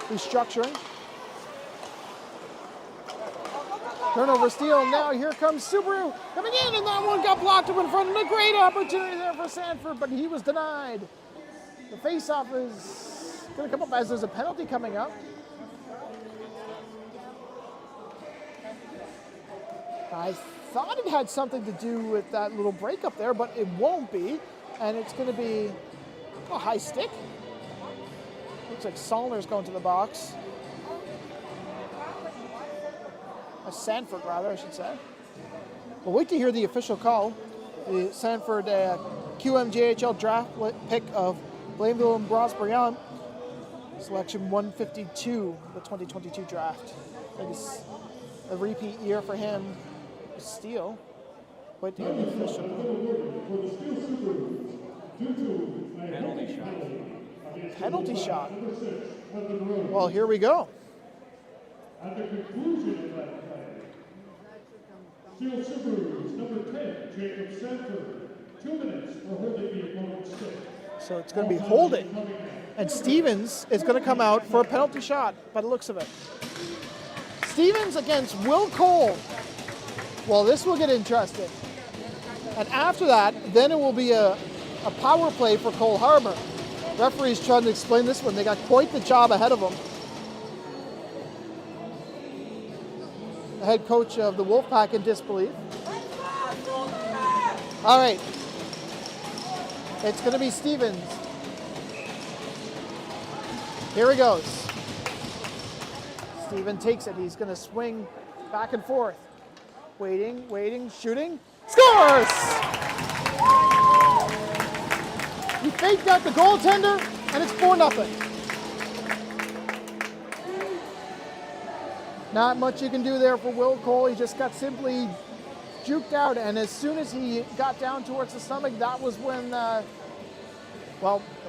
restructuring. Turnover, steal, now here comes Subaru coming in, and that one got blocked up in front, and a great opportunity there for Sanford, but he was denied. The face-off is going to come up as there's a penalty coming up. I thought it had something to do with that little break up there, but it won't be, and it's going to be a high stick. Looks like Solner's going to the box. Sanford, rather, I should say. We'll wait to hear the official call. The Sanford QMJHL draft pick of Blainville and Brosbriand, selection 152, the 2022 draft. I think it's a repeat year for him. Steal. Wait to hear the official call. Penalty shot. Well, here we go. At the conclusion of that play, Steel Subarus, number 10, Jacob Sanford, 2 minutes for holding the opponent's stick. So it's going to be holding. And Stevens is going to come out for a penalty shot by the looks of it. Stevens against Will Cole. Well, this will get interesting. And after that, then it will be a power play for Cole Harbour. Referees trying to explain this one. They got quite the job ahead of them. The head coach of the Wolfpack in disbelief. All right. It's going to be Stevens. Here he goes. Steven takes it. He's going to swing back and forth. Waiting, shooting. Scores! He faked out the goaltender, and it's 4-0. Not much you can do there for Will Cole. He just got simply juked out, and as soon as he got down towards the stomach, that was when, it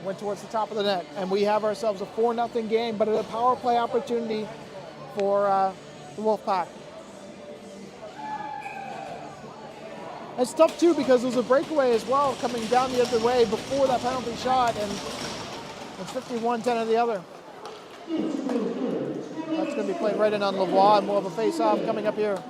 went towards the top of the net. And we have ourselves a 4-0 game, but a power play opportunity for the Wolfpack. It's tough too because it was a breakaway as well coming down the other way before that penalty shot, and it's 51-10 of the other. That's going to be played right in on Lavoie, and we'll have a face-off coming up here.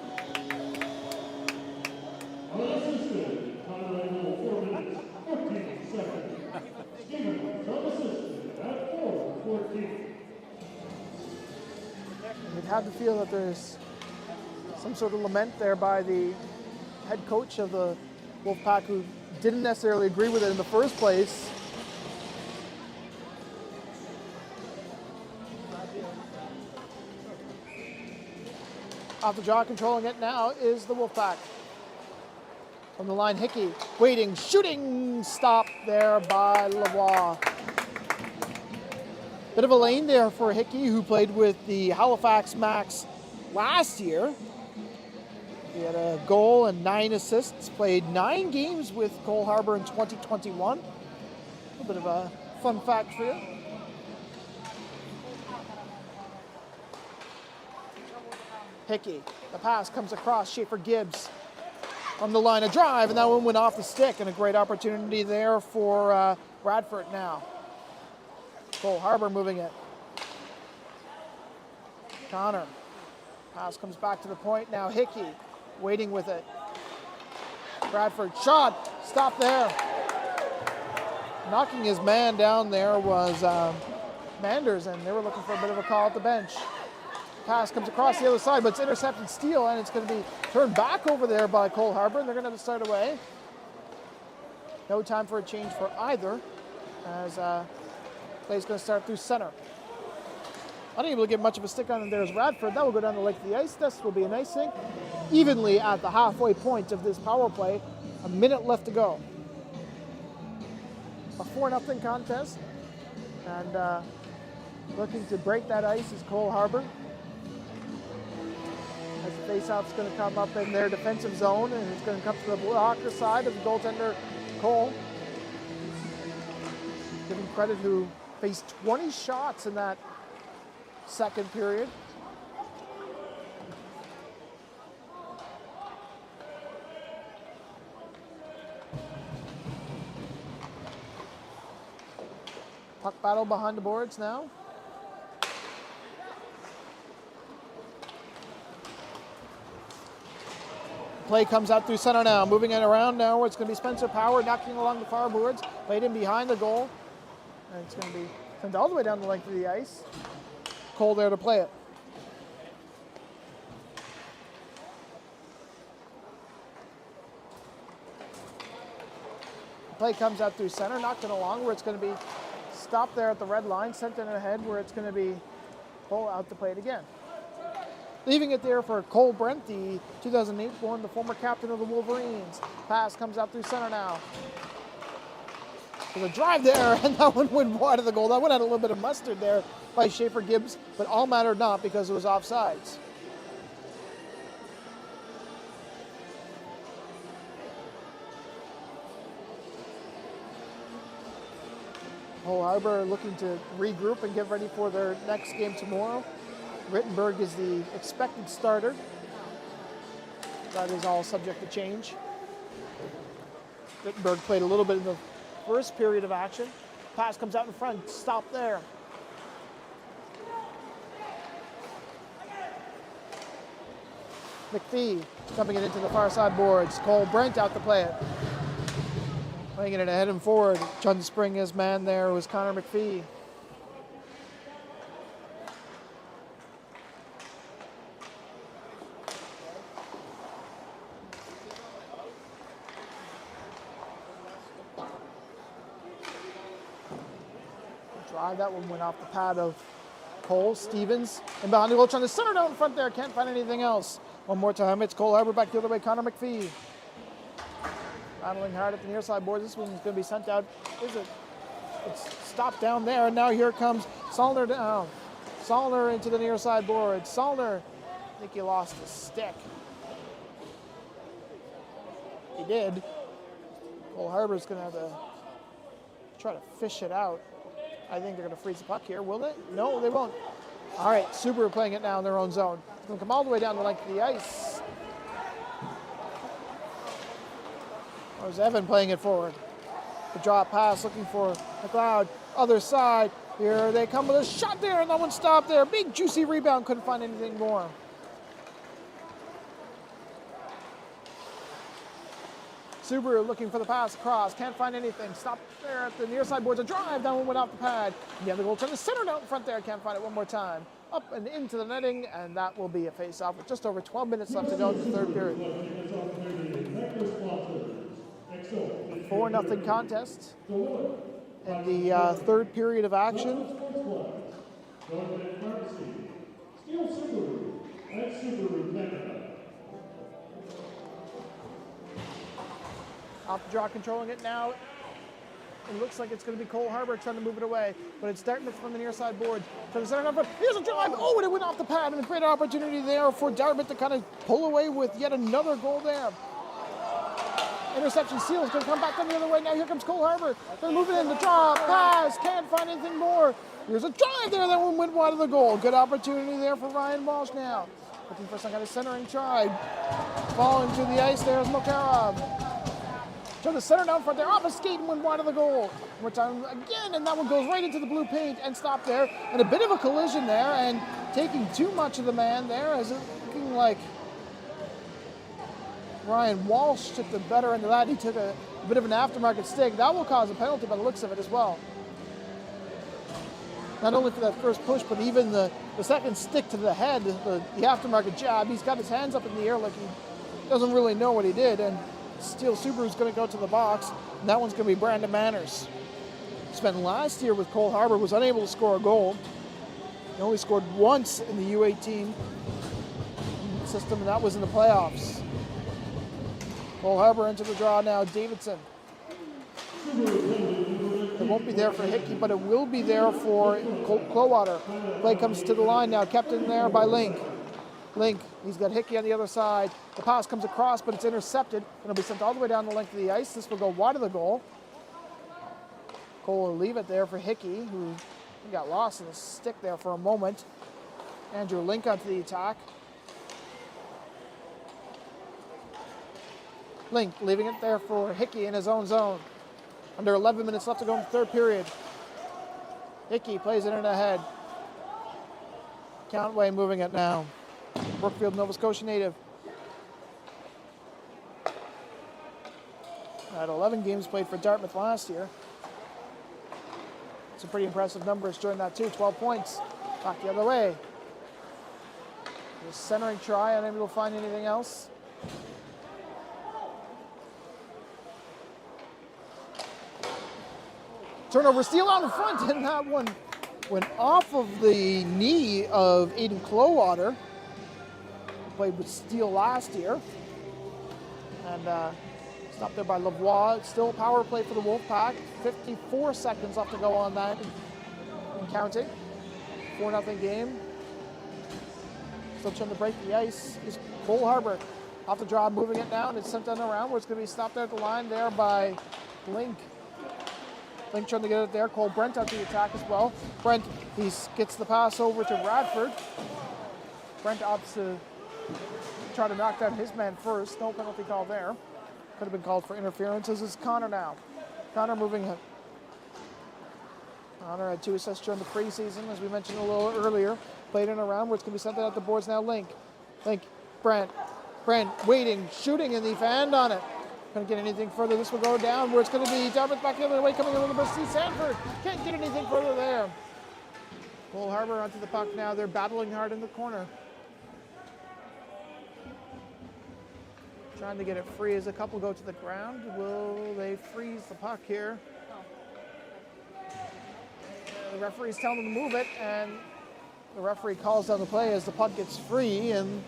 You'd have to feel that there's some sort of lament there by the head coach of the Wolfpack, who didn't necessarily agree with it in the first place. Off the draw, controlling it now is the Wolfpack. From the line, Hickey, waiting, shooting, stop there by Lavoie. Bit of a lane there for Hickey, who played with the Halifax Max last year. He had a goal and 9 assists, played 9 games with Cole Harbour in 2021. A little bit of a fun fact for you. Hickey, the pass comes across, Schaefer-Gibbs on the line of drive, and that one went off the stick, and a great opportunity there for Bradford now. Cole Harbour moving it. Connor, pass comes back to the point, now Hickey waiting with it. Bradford shot, stop there. Knocking his man down there was Manders, and they were looking for a bit of a call at the bench. Pass comes across the other side, but it's intercepted steal, and it's going to be turned back over there by Cole Harbour, and they're going to have to start away. No time for a change for either, as play's going to start through center. Unable to get much of a stick on him there is Radford. That will go down the length of the ice. This will be an icing. Evenly at the halfway point of this power play. A minute left to go. A 4-0 contest. And looking to break that ice is Cole Harbour. As the faceoff's going to come up in their defensive zone, and it's going to come to the blocker side of the goaltender, Cole. Giving credit, who faced 20 shots in that second period. Puck battle behind the boards now. Play comes out through center now, moving it around now where it's going to be Spencer Power knocking along the far boards, played in behind the goal, and it's going to be sent all the way down the length of the ice. Cole there to play it. Play comes out through center, knocked it along where it's going to be stopped there at the red line, sent it ahead where it's going to be Cole out to play it again. Leaving it there for Cole Brent, the 2008 born, the former captain of the Wolverines. Pass comes out through center now. There's a drive there, and that one went wide of the goal. That one had a little bit of mustard there by Schaefer-Gibbs, but all mattered not because it was offsides. Cole Harbour looking to regroup and get ready for their next game tomorrow. Rittenberg is the expected starter. That is all subject to change. Rittenberg played a little bit in the first period of action. Pass comes out in front, stop there. McPhee dumping it into the far side boards. Cole Brent out to play it. Playing it ahead and forward. Trying to spring his man there was Connor McPhee. That one went off the pad of Cole. Stevens and behind the goal, trying to center down in front there. Can't find anything else. One more time, it's Cole Harbour back the other way. Connor McPhee battling hard at the near side board. This one's going to be sent out. It's stopped down there, and now here comes Salner down. Salner into the near side board. Salner, I think he lost his stick. He did. Cole Harbour's going to have to try to fish it out. I think they're going to freeze the puck here, will they? No, they won't. All right, Subaru playing it now in their own zone. It's going to come all the way down the length of the ice. There's Evan playing it forward. The drop pass looking for McLeod. Other side. Here they come with a shot there, and that one stopped there. Big juicy rebound, couldn't find anything more. Subaru looking for the pass across, can't find anything. Stopped there at the near side boards. A drive, that one went off the pad. Again, the goal turned the center out in front there, can't find it one more time. Up and into the netting, and that will be a face-off with just over 12 minutes left to go in the third period. 4-0 contest in the third period of action. Off the draw, controlling it now. It looks like it's going to be Cole Harbour trying to move it away, but it's Dartmouth from the near side board. To the center number. Here's a drive. Oh, and it went off the pad, and a great opportunity there for Dartmouth to kind of pull away with yet another goal there. Interception. Seals going to come back down the other way. Now here comes Cole Harbour. They're moving in. The draw, pass, can't find anything more. Here's a drive there. That one went wide of the goal. Good opportunity there for Ryan Walsh now. Looking for some kind of centering try. Falling to the ice there is Mokarov. To the center down front there, off a skate and went wide of the goal. One more time again, and that one goes right into the blue paint and stopped there. And a bit of a collision there, and taking too much of the man there, as it looking like Ryan Walsh took the better end of that. He took a bit of an aftermarket stick. That will cause a penalty by the looks of it as well. Not only for that first push, but even the second stick to the head, the aftermarket jab. He's got his hands up in the air like he doesn't really know what he did. And Steel Subaru's going to go to the box, and that one's going to be Brandon Manners. Spent last year with Cole Harbour, was unable to score a goal. He only scored once in the U18 system, and that was in the playoffs. Cole Harbour into the draw now. Davidson. It won't be there for Hickey, but it will be there for Clowater. Play comes to the line now, kept in there by Link. Link, he's got Hickey on the other side. The pass comes across, but it's intercepted, and it'll be sent all the way down the length of the ice. This will go wide of the goal. Cole will leave it there for Hickey, who got lost in the stick there for a moment. Andrew Link onto the attack. Link leaving it there for Hickey in his own zone. Under 11 minutes left to go in the third period. Hickey plays it in ahead. Countway moving it now. Brookfield, Nova Scotia native. Had 11 games played for Dartmouth last year. Some pretty impressive numbers during that too. 12 points. Back the other way. Just centering try, unable to find anything else. Turnover, steal out in front, and that one went off of the knee of Aiden Clowater. Played with Steele last year. And stopped there by Lavoie. Still power play for the Wolfpack. 54 seconds left to go on that and counting. 4-0 game. Still trying to break the ice is Cole Harbour. Off the draw, moving it down. It's sent down around where it's going to be stopped there at the line there by Link. Link trying to get it there. Cole Brent out the attack as well. Brent, he gets the pass over to Radford. Brent opts to try to knock down his man first. No penalty call there. Could have been called for interference. This is Connor now. Connor moving it. Connor had 2 assists during the preseason, as we mentioned a little earlier. Played in around where it's going to be sent out the boards now. Link, Brent. Brent waiting, shooting in the fan on it. Couldn't get anything further. This will go down where it's going to be Dartmouth back the other way, coming in with number C. Sanford. Can't get anything further there. Cole Harbour onto the puck now. They're battling hard in the corner. Trying to get it free as a couple go to the ground. Will they freeze the puck here? The referee's telling them to move it, and the referee calls down the play as the puck gets free, and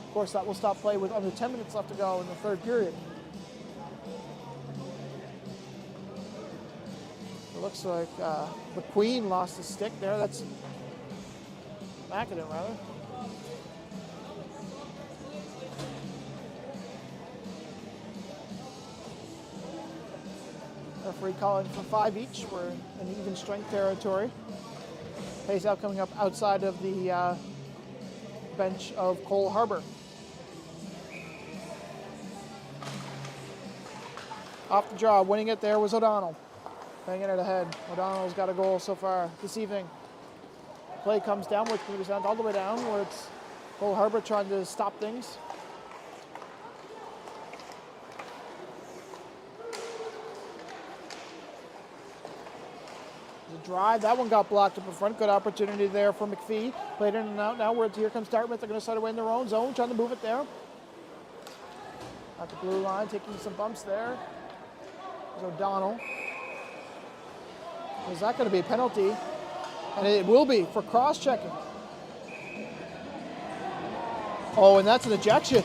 of course that will stop play with under 10 minutes left to go in the third period. It looks like McQueen lost his stick there. That's McAdam, rather. Referee calling for 5 each. We're in even strength territory. Pace out coming up outside of the bench of Cole Harbour. Off the draw, winning it there was O'Donnell. Banging it ahead. O'Donnell's got a goal so far this evening. Play comes down, which moves down all the way down, where it's Cole Harbour trying to stop things. The drive, that one got blocked up in front. Good opportunity there for McPhee. Played in and out now, where here comes Dartmouth. They're going to start away in their own zone, trying to move it there. At the blue line, taking some bumps there. There's O'Donnell. Is that going to be a penalty? And it will be for cross-checking. Oh, and that's an ejection.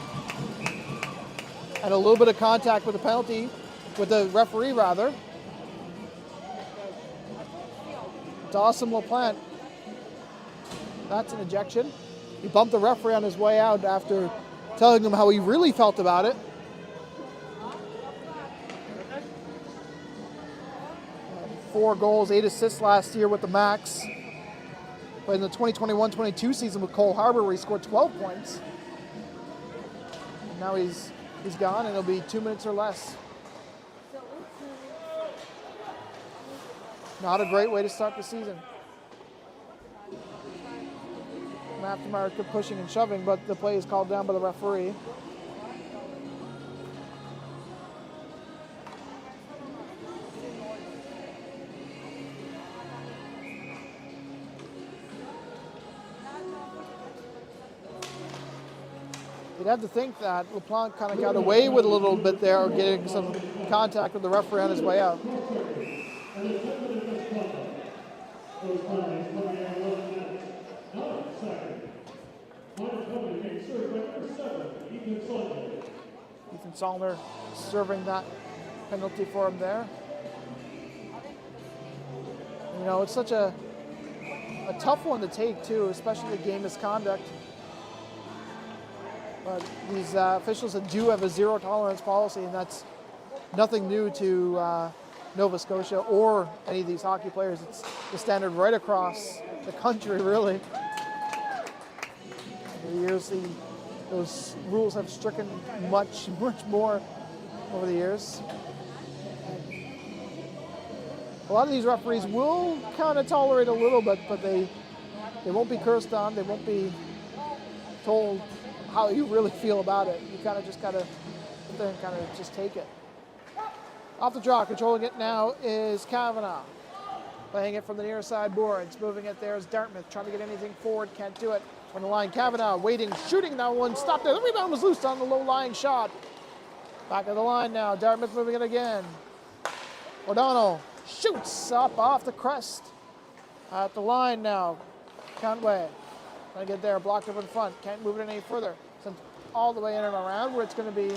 And a little bit of contact with the penalty, with the referee rather. Dawson LaPlante. That's an ejection. He bumped the referee on his way out after telling him how he really felt about it. 4 goals, 8 assists last year with the Max. But in the 2021-22 season with Cole Harbour, where he scored 12 points. And now he's gone, and it'll be 2 minutes or less. Not a great way to start the season. McNamara kept pushing and shoving, but the play is called down by the referee. You'd have to think that LaPlante kind of got away with a little bit there, getting some contact with the referee on his way out. Ethan Solner serving that penalty for him there. You know, it's such a tough one to take too, especially the game misconduct. But these officials do have a zero tolerance policy, and that's nothing new to Nova Scotia or any of these hockey players. It's the standard right across the country, really. Over the years, those rules have stricken much more over the years. A lot of these referees will kind of tolerate a little bit, but they won't be cursed on. They won't be told how you really feel about it. You kind of just got to sit there and kind of just take it. Off the draw, controlling it now is Kavanagh. Playing it from the near side boards. Moving it there is Dartmouth. Trying to get anything forward, can't do it. On the line, Kavanagh waiting, shooting that one. Stopped there. The rebound was loose on the low-lying shot. Back of the line now. Dartmouth moving it again. O'Donnell shoots up off the crest. At the line now. Cantway. Trying to get there, blocked up in front. Can't move it any further. Sent all the way in and around, where it's going to be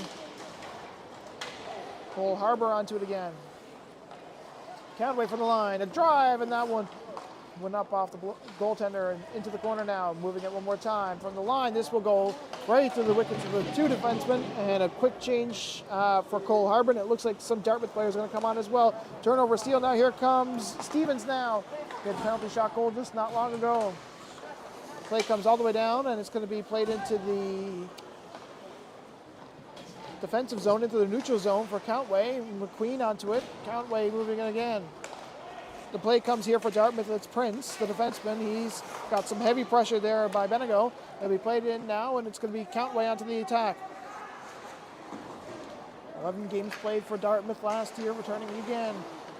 Cole Harbour onto it again. Cantway from the line. A drive, and that one went up off the goaltender and into the corner now. Moving it one more time from the line. This will go right through the wickets of the 2 defensemen, and a quick change for Cole Harbour. And it looks like some Dartmouth players are going to come on as well. Turnover steal now. Here comes Stevens now. Good penalty shot goal just not long ago. Play comes all the way down, and it's going to be played into the defensive zone, into the neutral zone for Countway. McQueen onto it. Countway moving it again. The play comes here for Dartmouth. It's Prince, the defenseman. He's got some heavy pressure there by Benego. It'll be played in now, and it's going to be Countway onto the attack. 11 games played for Dartmouth last year, returning again.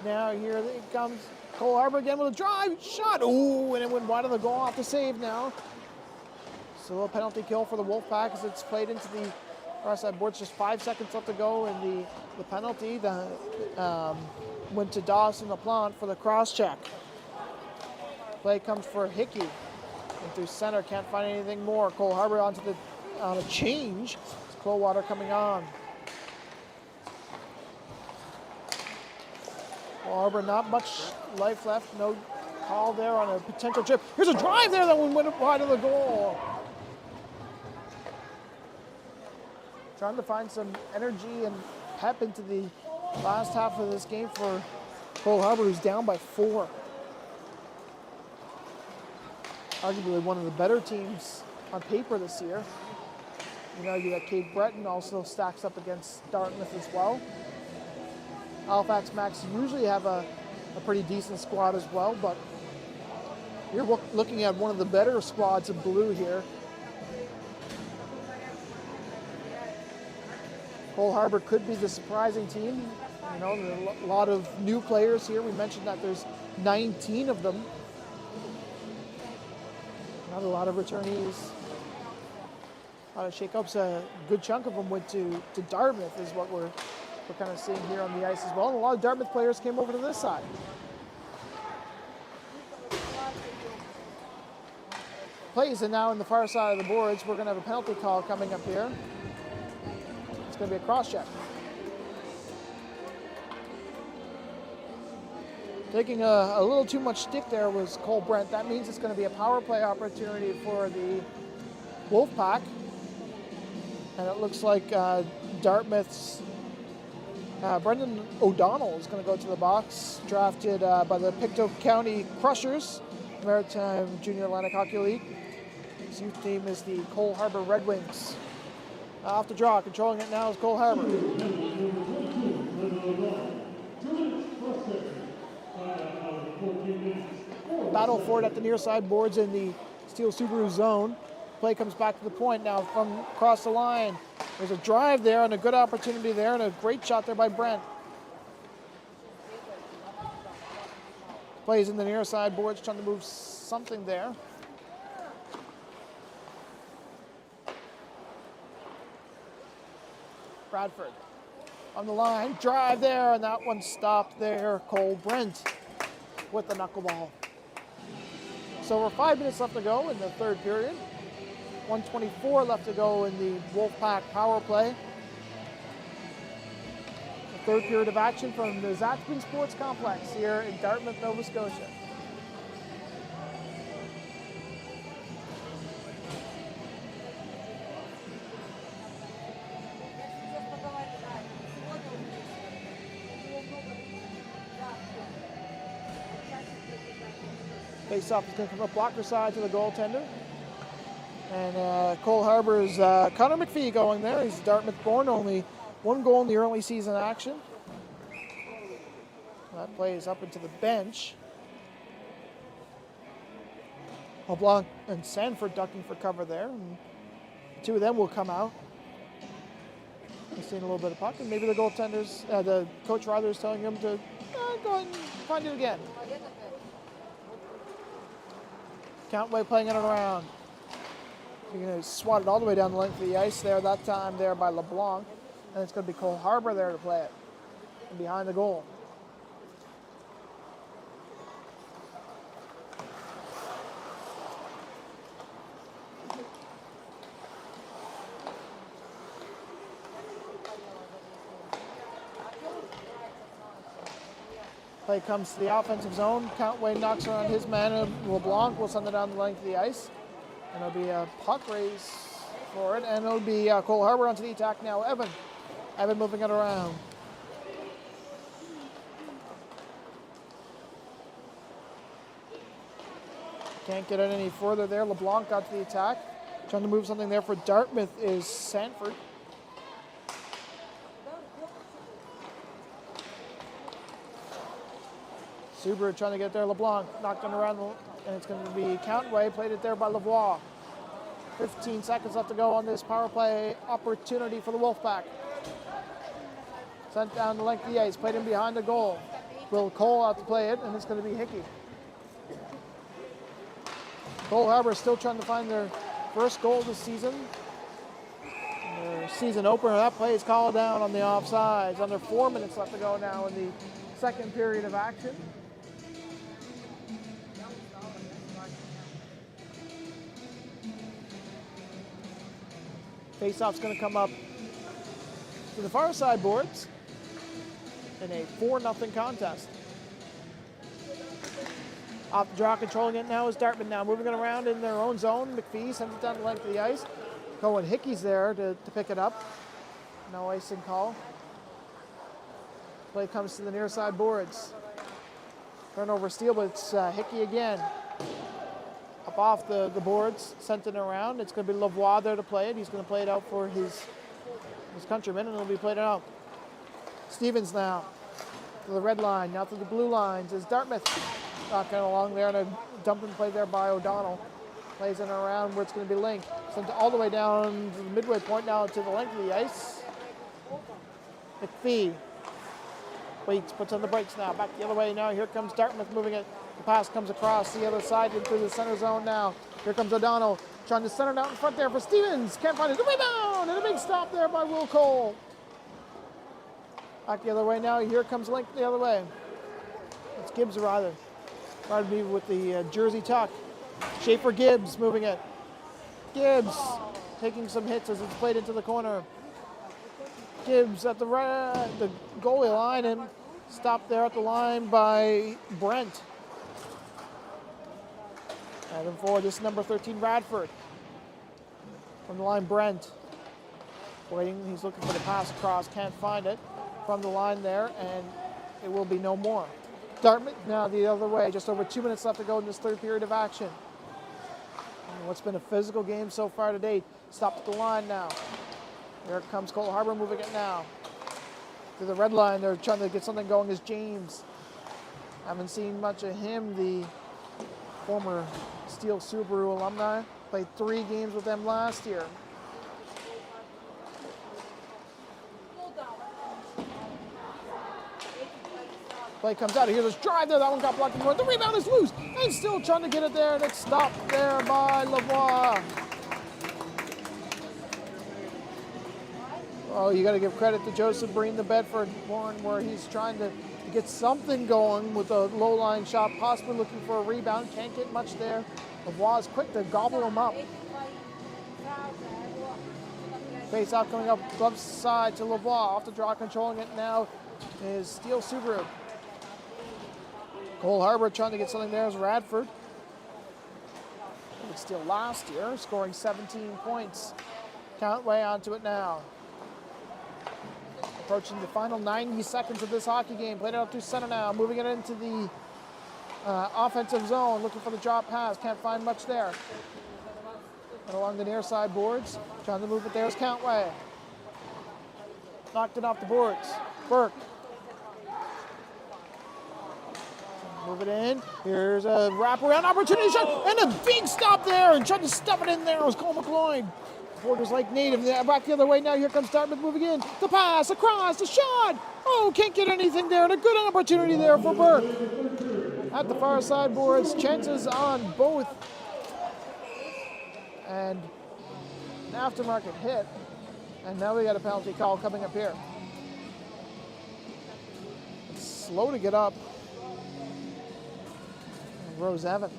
Now here it comes Cole Harbour again with a drive shot. Ooh, and it went wide of the goal off the save now. So a penalty kill for the Wolfpack as it's played into the far side boards. Just 5 seconds left to go, and the penalty went to Dawson LaPlante for the cross check. Play comes for Hickey. And through center, can't find anything more. Cole Harbour on a change. It's Coldwater coming on. Cole Harbour, not much life left. No call there on a potential trip. Here's a drive there that one went wide of the goal. Trying to find some energy and pep into the last half of this game for Cole Harbour, who's down by 4. Arguably one of the better teams on paper this year. You can argue that Cape Breton also stacks up against Dartmouth as well. Halifax Max usually have a pretty decent squad as well, but you're looking at one of the better squads in blue here. Cole Harbour could be the surprising team. You know, there are a lot of new players here. We mentioned that there's 19 of them. Not a lot of returnees. A lot of shakeups. A good chunk of them went to Dartmouth is what we're kind of seeing here on the ice as well. And a lot of Dartmouth players came over to this side. Plays and now in the far side of the boards, we're going to have a penalty call coming up here. It's going to be a cross check. Taking a little too much stick there was Cole Brent. That means it's going to be a power play opportunity for the Wolfpack. And it looks like Dartmouth's Brendan O'Donnell is going to go to the box, drafted by the Pictou County Crushers, Maritime Junior Atlantic Hockey League. His youth team is the Cole Harbour Red Wings. Off the draw, controlling it now is Cole Harbour. Battle for it at the near side boards in the Steel Subaru zone. Play comes back to the point now from across the line. There's a drive there and a good opportunity there and a great shot there by Brent. Plays in the near side boards, trying to move something there. Bradford on the line, drive there, and that one stopped there. Cole Brent with the knuckleball. So we're 5 minutes left to go in the third period. 1:24 left to go in the Wolfpack power play. The third period of action from the Zaxby Sports Complex here in Dartmouth, Nova Scotia. Face-off is going to come up blocker side to the goaltender. And Cole Harbour's Connor McPhee going there. He's Dartmouth born, only one goal in the early season action. That plays up into the bench. LeBlanc and Sanford ducking for cover there. And the two of them will come out. We've seen a little bit of puck, and maybe the goaltenders, the coach rather is telling them to go and find it again. Countway playing it around. You're going to swat it all the way down the length of the ice there, that time there by LeBlanc. And it's going to be Cole Harbour there to play it. And behind the goal. Play comes to the offensive zone. Countway knocks around his man, and LeBlanc will send it down the length of the ice. And it'll be a puck race for it, and it'll be Cole Harbour onto the attack now. Evan moving it around. Can't get it any further there. LeBlanc got to the attack. Trying to move something there for Dartmouth is Sanford. Subaru trying to get there. LeBlanc knocked him around, and it's going to be Countway. Played it there by Lavoie. 15 seconds left to go on this power play opportunity for the Wolfpack. Sent down the length of the ice. Played him behind the goal. Will Cole out to play it, and it's going to be Hickey. Cole Harbour still trying to find their first goal this season. Their season opener. That play is called down on the offsides. Under 4 minutes left to go now in the second period of action. Face-off's going to come up to the far side boards in a 4-0 contest. Off the draw, controlling it now is Dartmouth now. Moving it around in their own zone. McPhee sends it down the length of the ice. Cohen Hickey's there to pick it up. No icing call. Play comes to the near side boards. Turnover steal, but it's Hickey again. Up off the boards, sent it around. It's going to be Lavoie there to play it. He's going to play it out for his countrymen, and it'll be played out. Stevens now to the red line, now to the blue lines is Dartmouth. Knocking along there, and a dumping play there by O'Donnell. Plays it around where it's going to be Link. Sent all the way down to the midway point, now to the length of the ice. McPhee waits, puts on the brakes now. Back the other way now. Here comes Dartmouth moving it. The pass comes across the other side into the center zone now. Here comes O'Donnell trying to center it out in front there for Stevens. Can't find it. The rebound and a big stop there by Will Cole. Back the other way now. Here comes Link the other way. It's Gibbs rather. Pardon me with the jersey tuck. Schaefer Gibbs moving it. Gibbs taking some hits as it's played into the corner. Gibbs at the goalie line and stopped there at the line by Brent. Heading forward, this is number 13, Radford. From the line, Brent. Waiting, he's looking for the pass across, can't find it. From the line there, and it will be no more. Dartmouth now the other way, just over 2 minutes left to go in this third period of action. And what's been a physical game so far to date. Stopped at the line now. Here comes Cole Harbour moving it now. To the red line, they're trying to get something going as James. Haven't seen much of him, the former Steel Subaru alumni. Played 3 games with them last year. Play comes out of here. There's drive there. That one got blocked in front. The rebound is loose. And still trying to get it there. And it's stopped there by Lavoie. Oh, you got to give credit to Joseph Breen, the Bedford one, where he's trying to get something going with a low line shot, possibly looking for a rebound. Can't get much there. Lavoie is quick to gobble him up. Face out coming up left side to Lavoie. Off the draw, controlling it now is Steel Subaru. Cole Harbour trying to get something there is Radford. It was Steel last year, scoring 17 points. Count way onto it now. Approaching the final 90 seconds of this hockey game. Played it out through center now. Moving it into the offensive zone. Looking for the drop pass. Can't find much there. And along the near side boards. Trying to move it there is Countway. Knocked it off the boards. Burke. Move it in. Here's a wraparound opportunity shot. And a big stop there. And tried to stuff it in there. It was Cole McLeod. Borders like native. Back the other way now. Here comes Dartmouth moving in. The pass across. The shot. Oh, can't get anything there. And a good opportunity there for Burke. At the far side boards. Chances on both. And an aftermarket hit. And now we got a penalty call coming up here. It's slow to get up. And Rose Evan.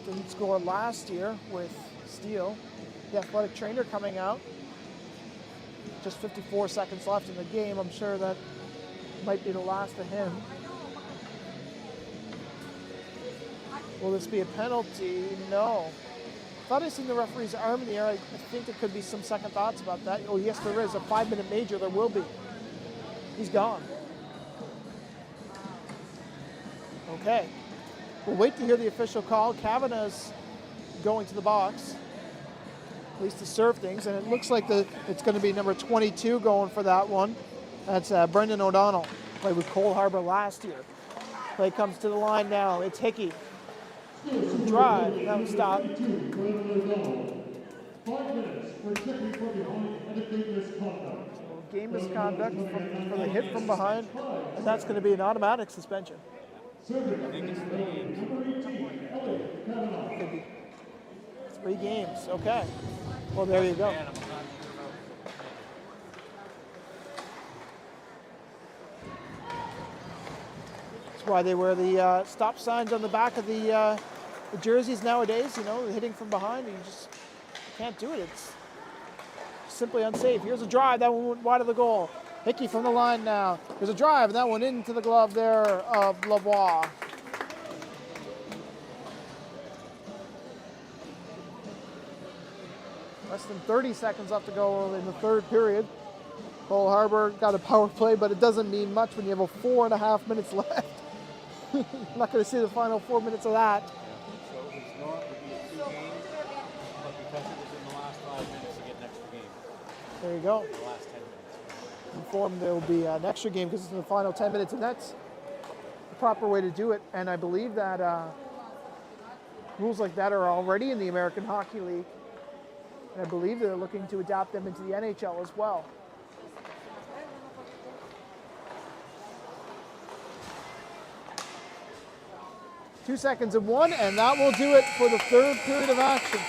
Didn't score last year with Steele. The athletic trainer coming out. Just 54 seconds left in the game. I'm sure that might be the last of him. Will this be a penalty? No. Thought I seen the referee's arm in the air. I think there could be some second thoughts about that. Oh yes, there is. A 5-minute major, there will be. He's gone. Okay. We'll wait to hear the official call. Kavanagh's going to the box, at least to serve things, and it looks like it's going to be number 22 going for that one. That's Brendan O'Donnell, played with Cole Harbour last year. Play comes to the line now. It's Hickey. Drive, that was stopped. 5 minutes for checking from behind and a game misconduct. Game misconduct for the hit from behind, and that's going to be an automatic suspension. Serving number 18, Elliot Kavanaugh. Could be 3 games. Okay. Well, there you go. That's why they wear the stop signs on the back of the jerseys nowadays. You know, hitting from behind, you just can't do it. It's simply unsafe. Here's a drive. That one went wide of the goal. Hickey from the line now. There's a drive, and that one into the glove there of Lavoie. Less than 30 seconds left to go in the third period. Cole Harbour got a power play, but it doesn't mean much when you have 4.5 minutes left. I'm not going to see the final 4 minutes of that. So it was not to be a 2 games, but because it was in the last 5 minutes to get an extra game. There you go. The last 10 minutes. informed there will be an extra game because it's in the final 10 minutes, and that's the proper way to do it. And I believe that rules like that are already in the American Hockey League, and I believe they're looking to adapt them into the NHL as well. Two seconds and one, and that will do it for the third period of action.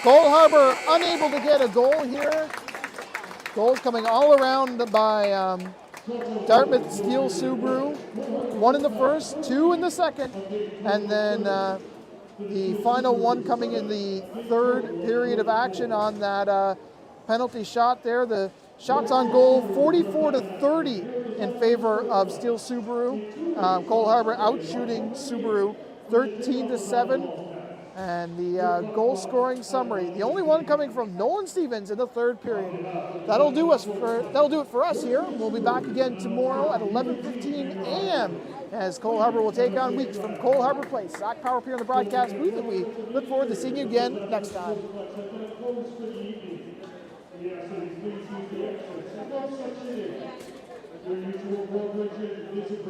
Cole Harbour unable to get a goal here. Goals coming all around by Dartmouth Steel Subaru. One in the first, two in the second, and then the final one coming in the third period of action on that penalty shot there. The shots on goal 44-30 in favor of Steel Subaru. Cole Harbour outshooting Subaru 13-7. And the goal scoring summary, the only one coming from Nolan Stevens in the third period. That'll do it for us here. We'll be back again tomorrow at 11:15 a.m. as Cole Harbour will take on Weeks from Cole Harbour Place. Zach Power up here in the broadcast booth, and we look forward to seeing you again next time. Your usual brokerage and visit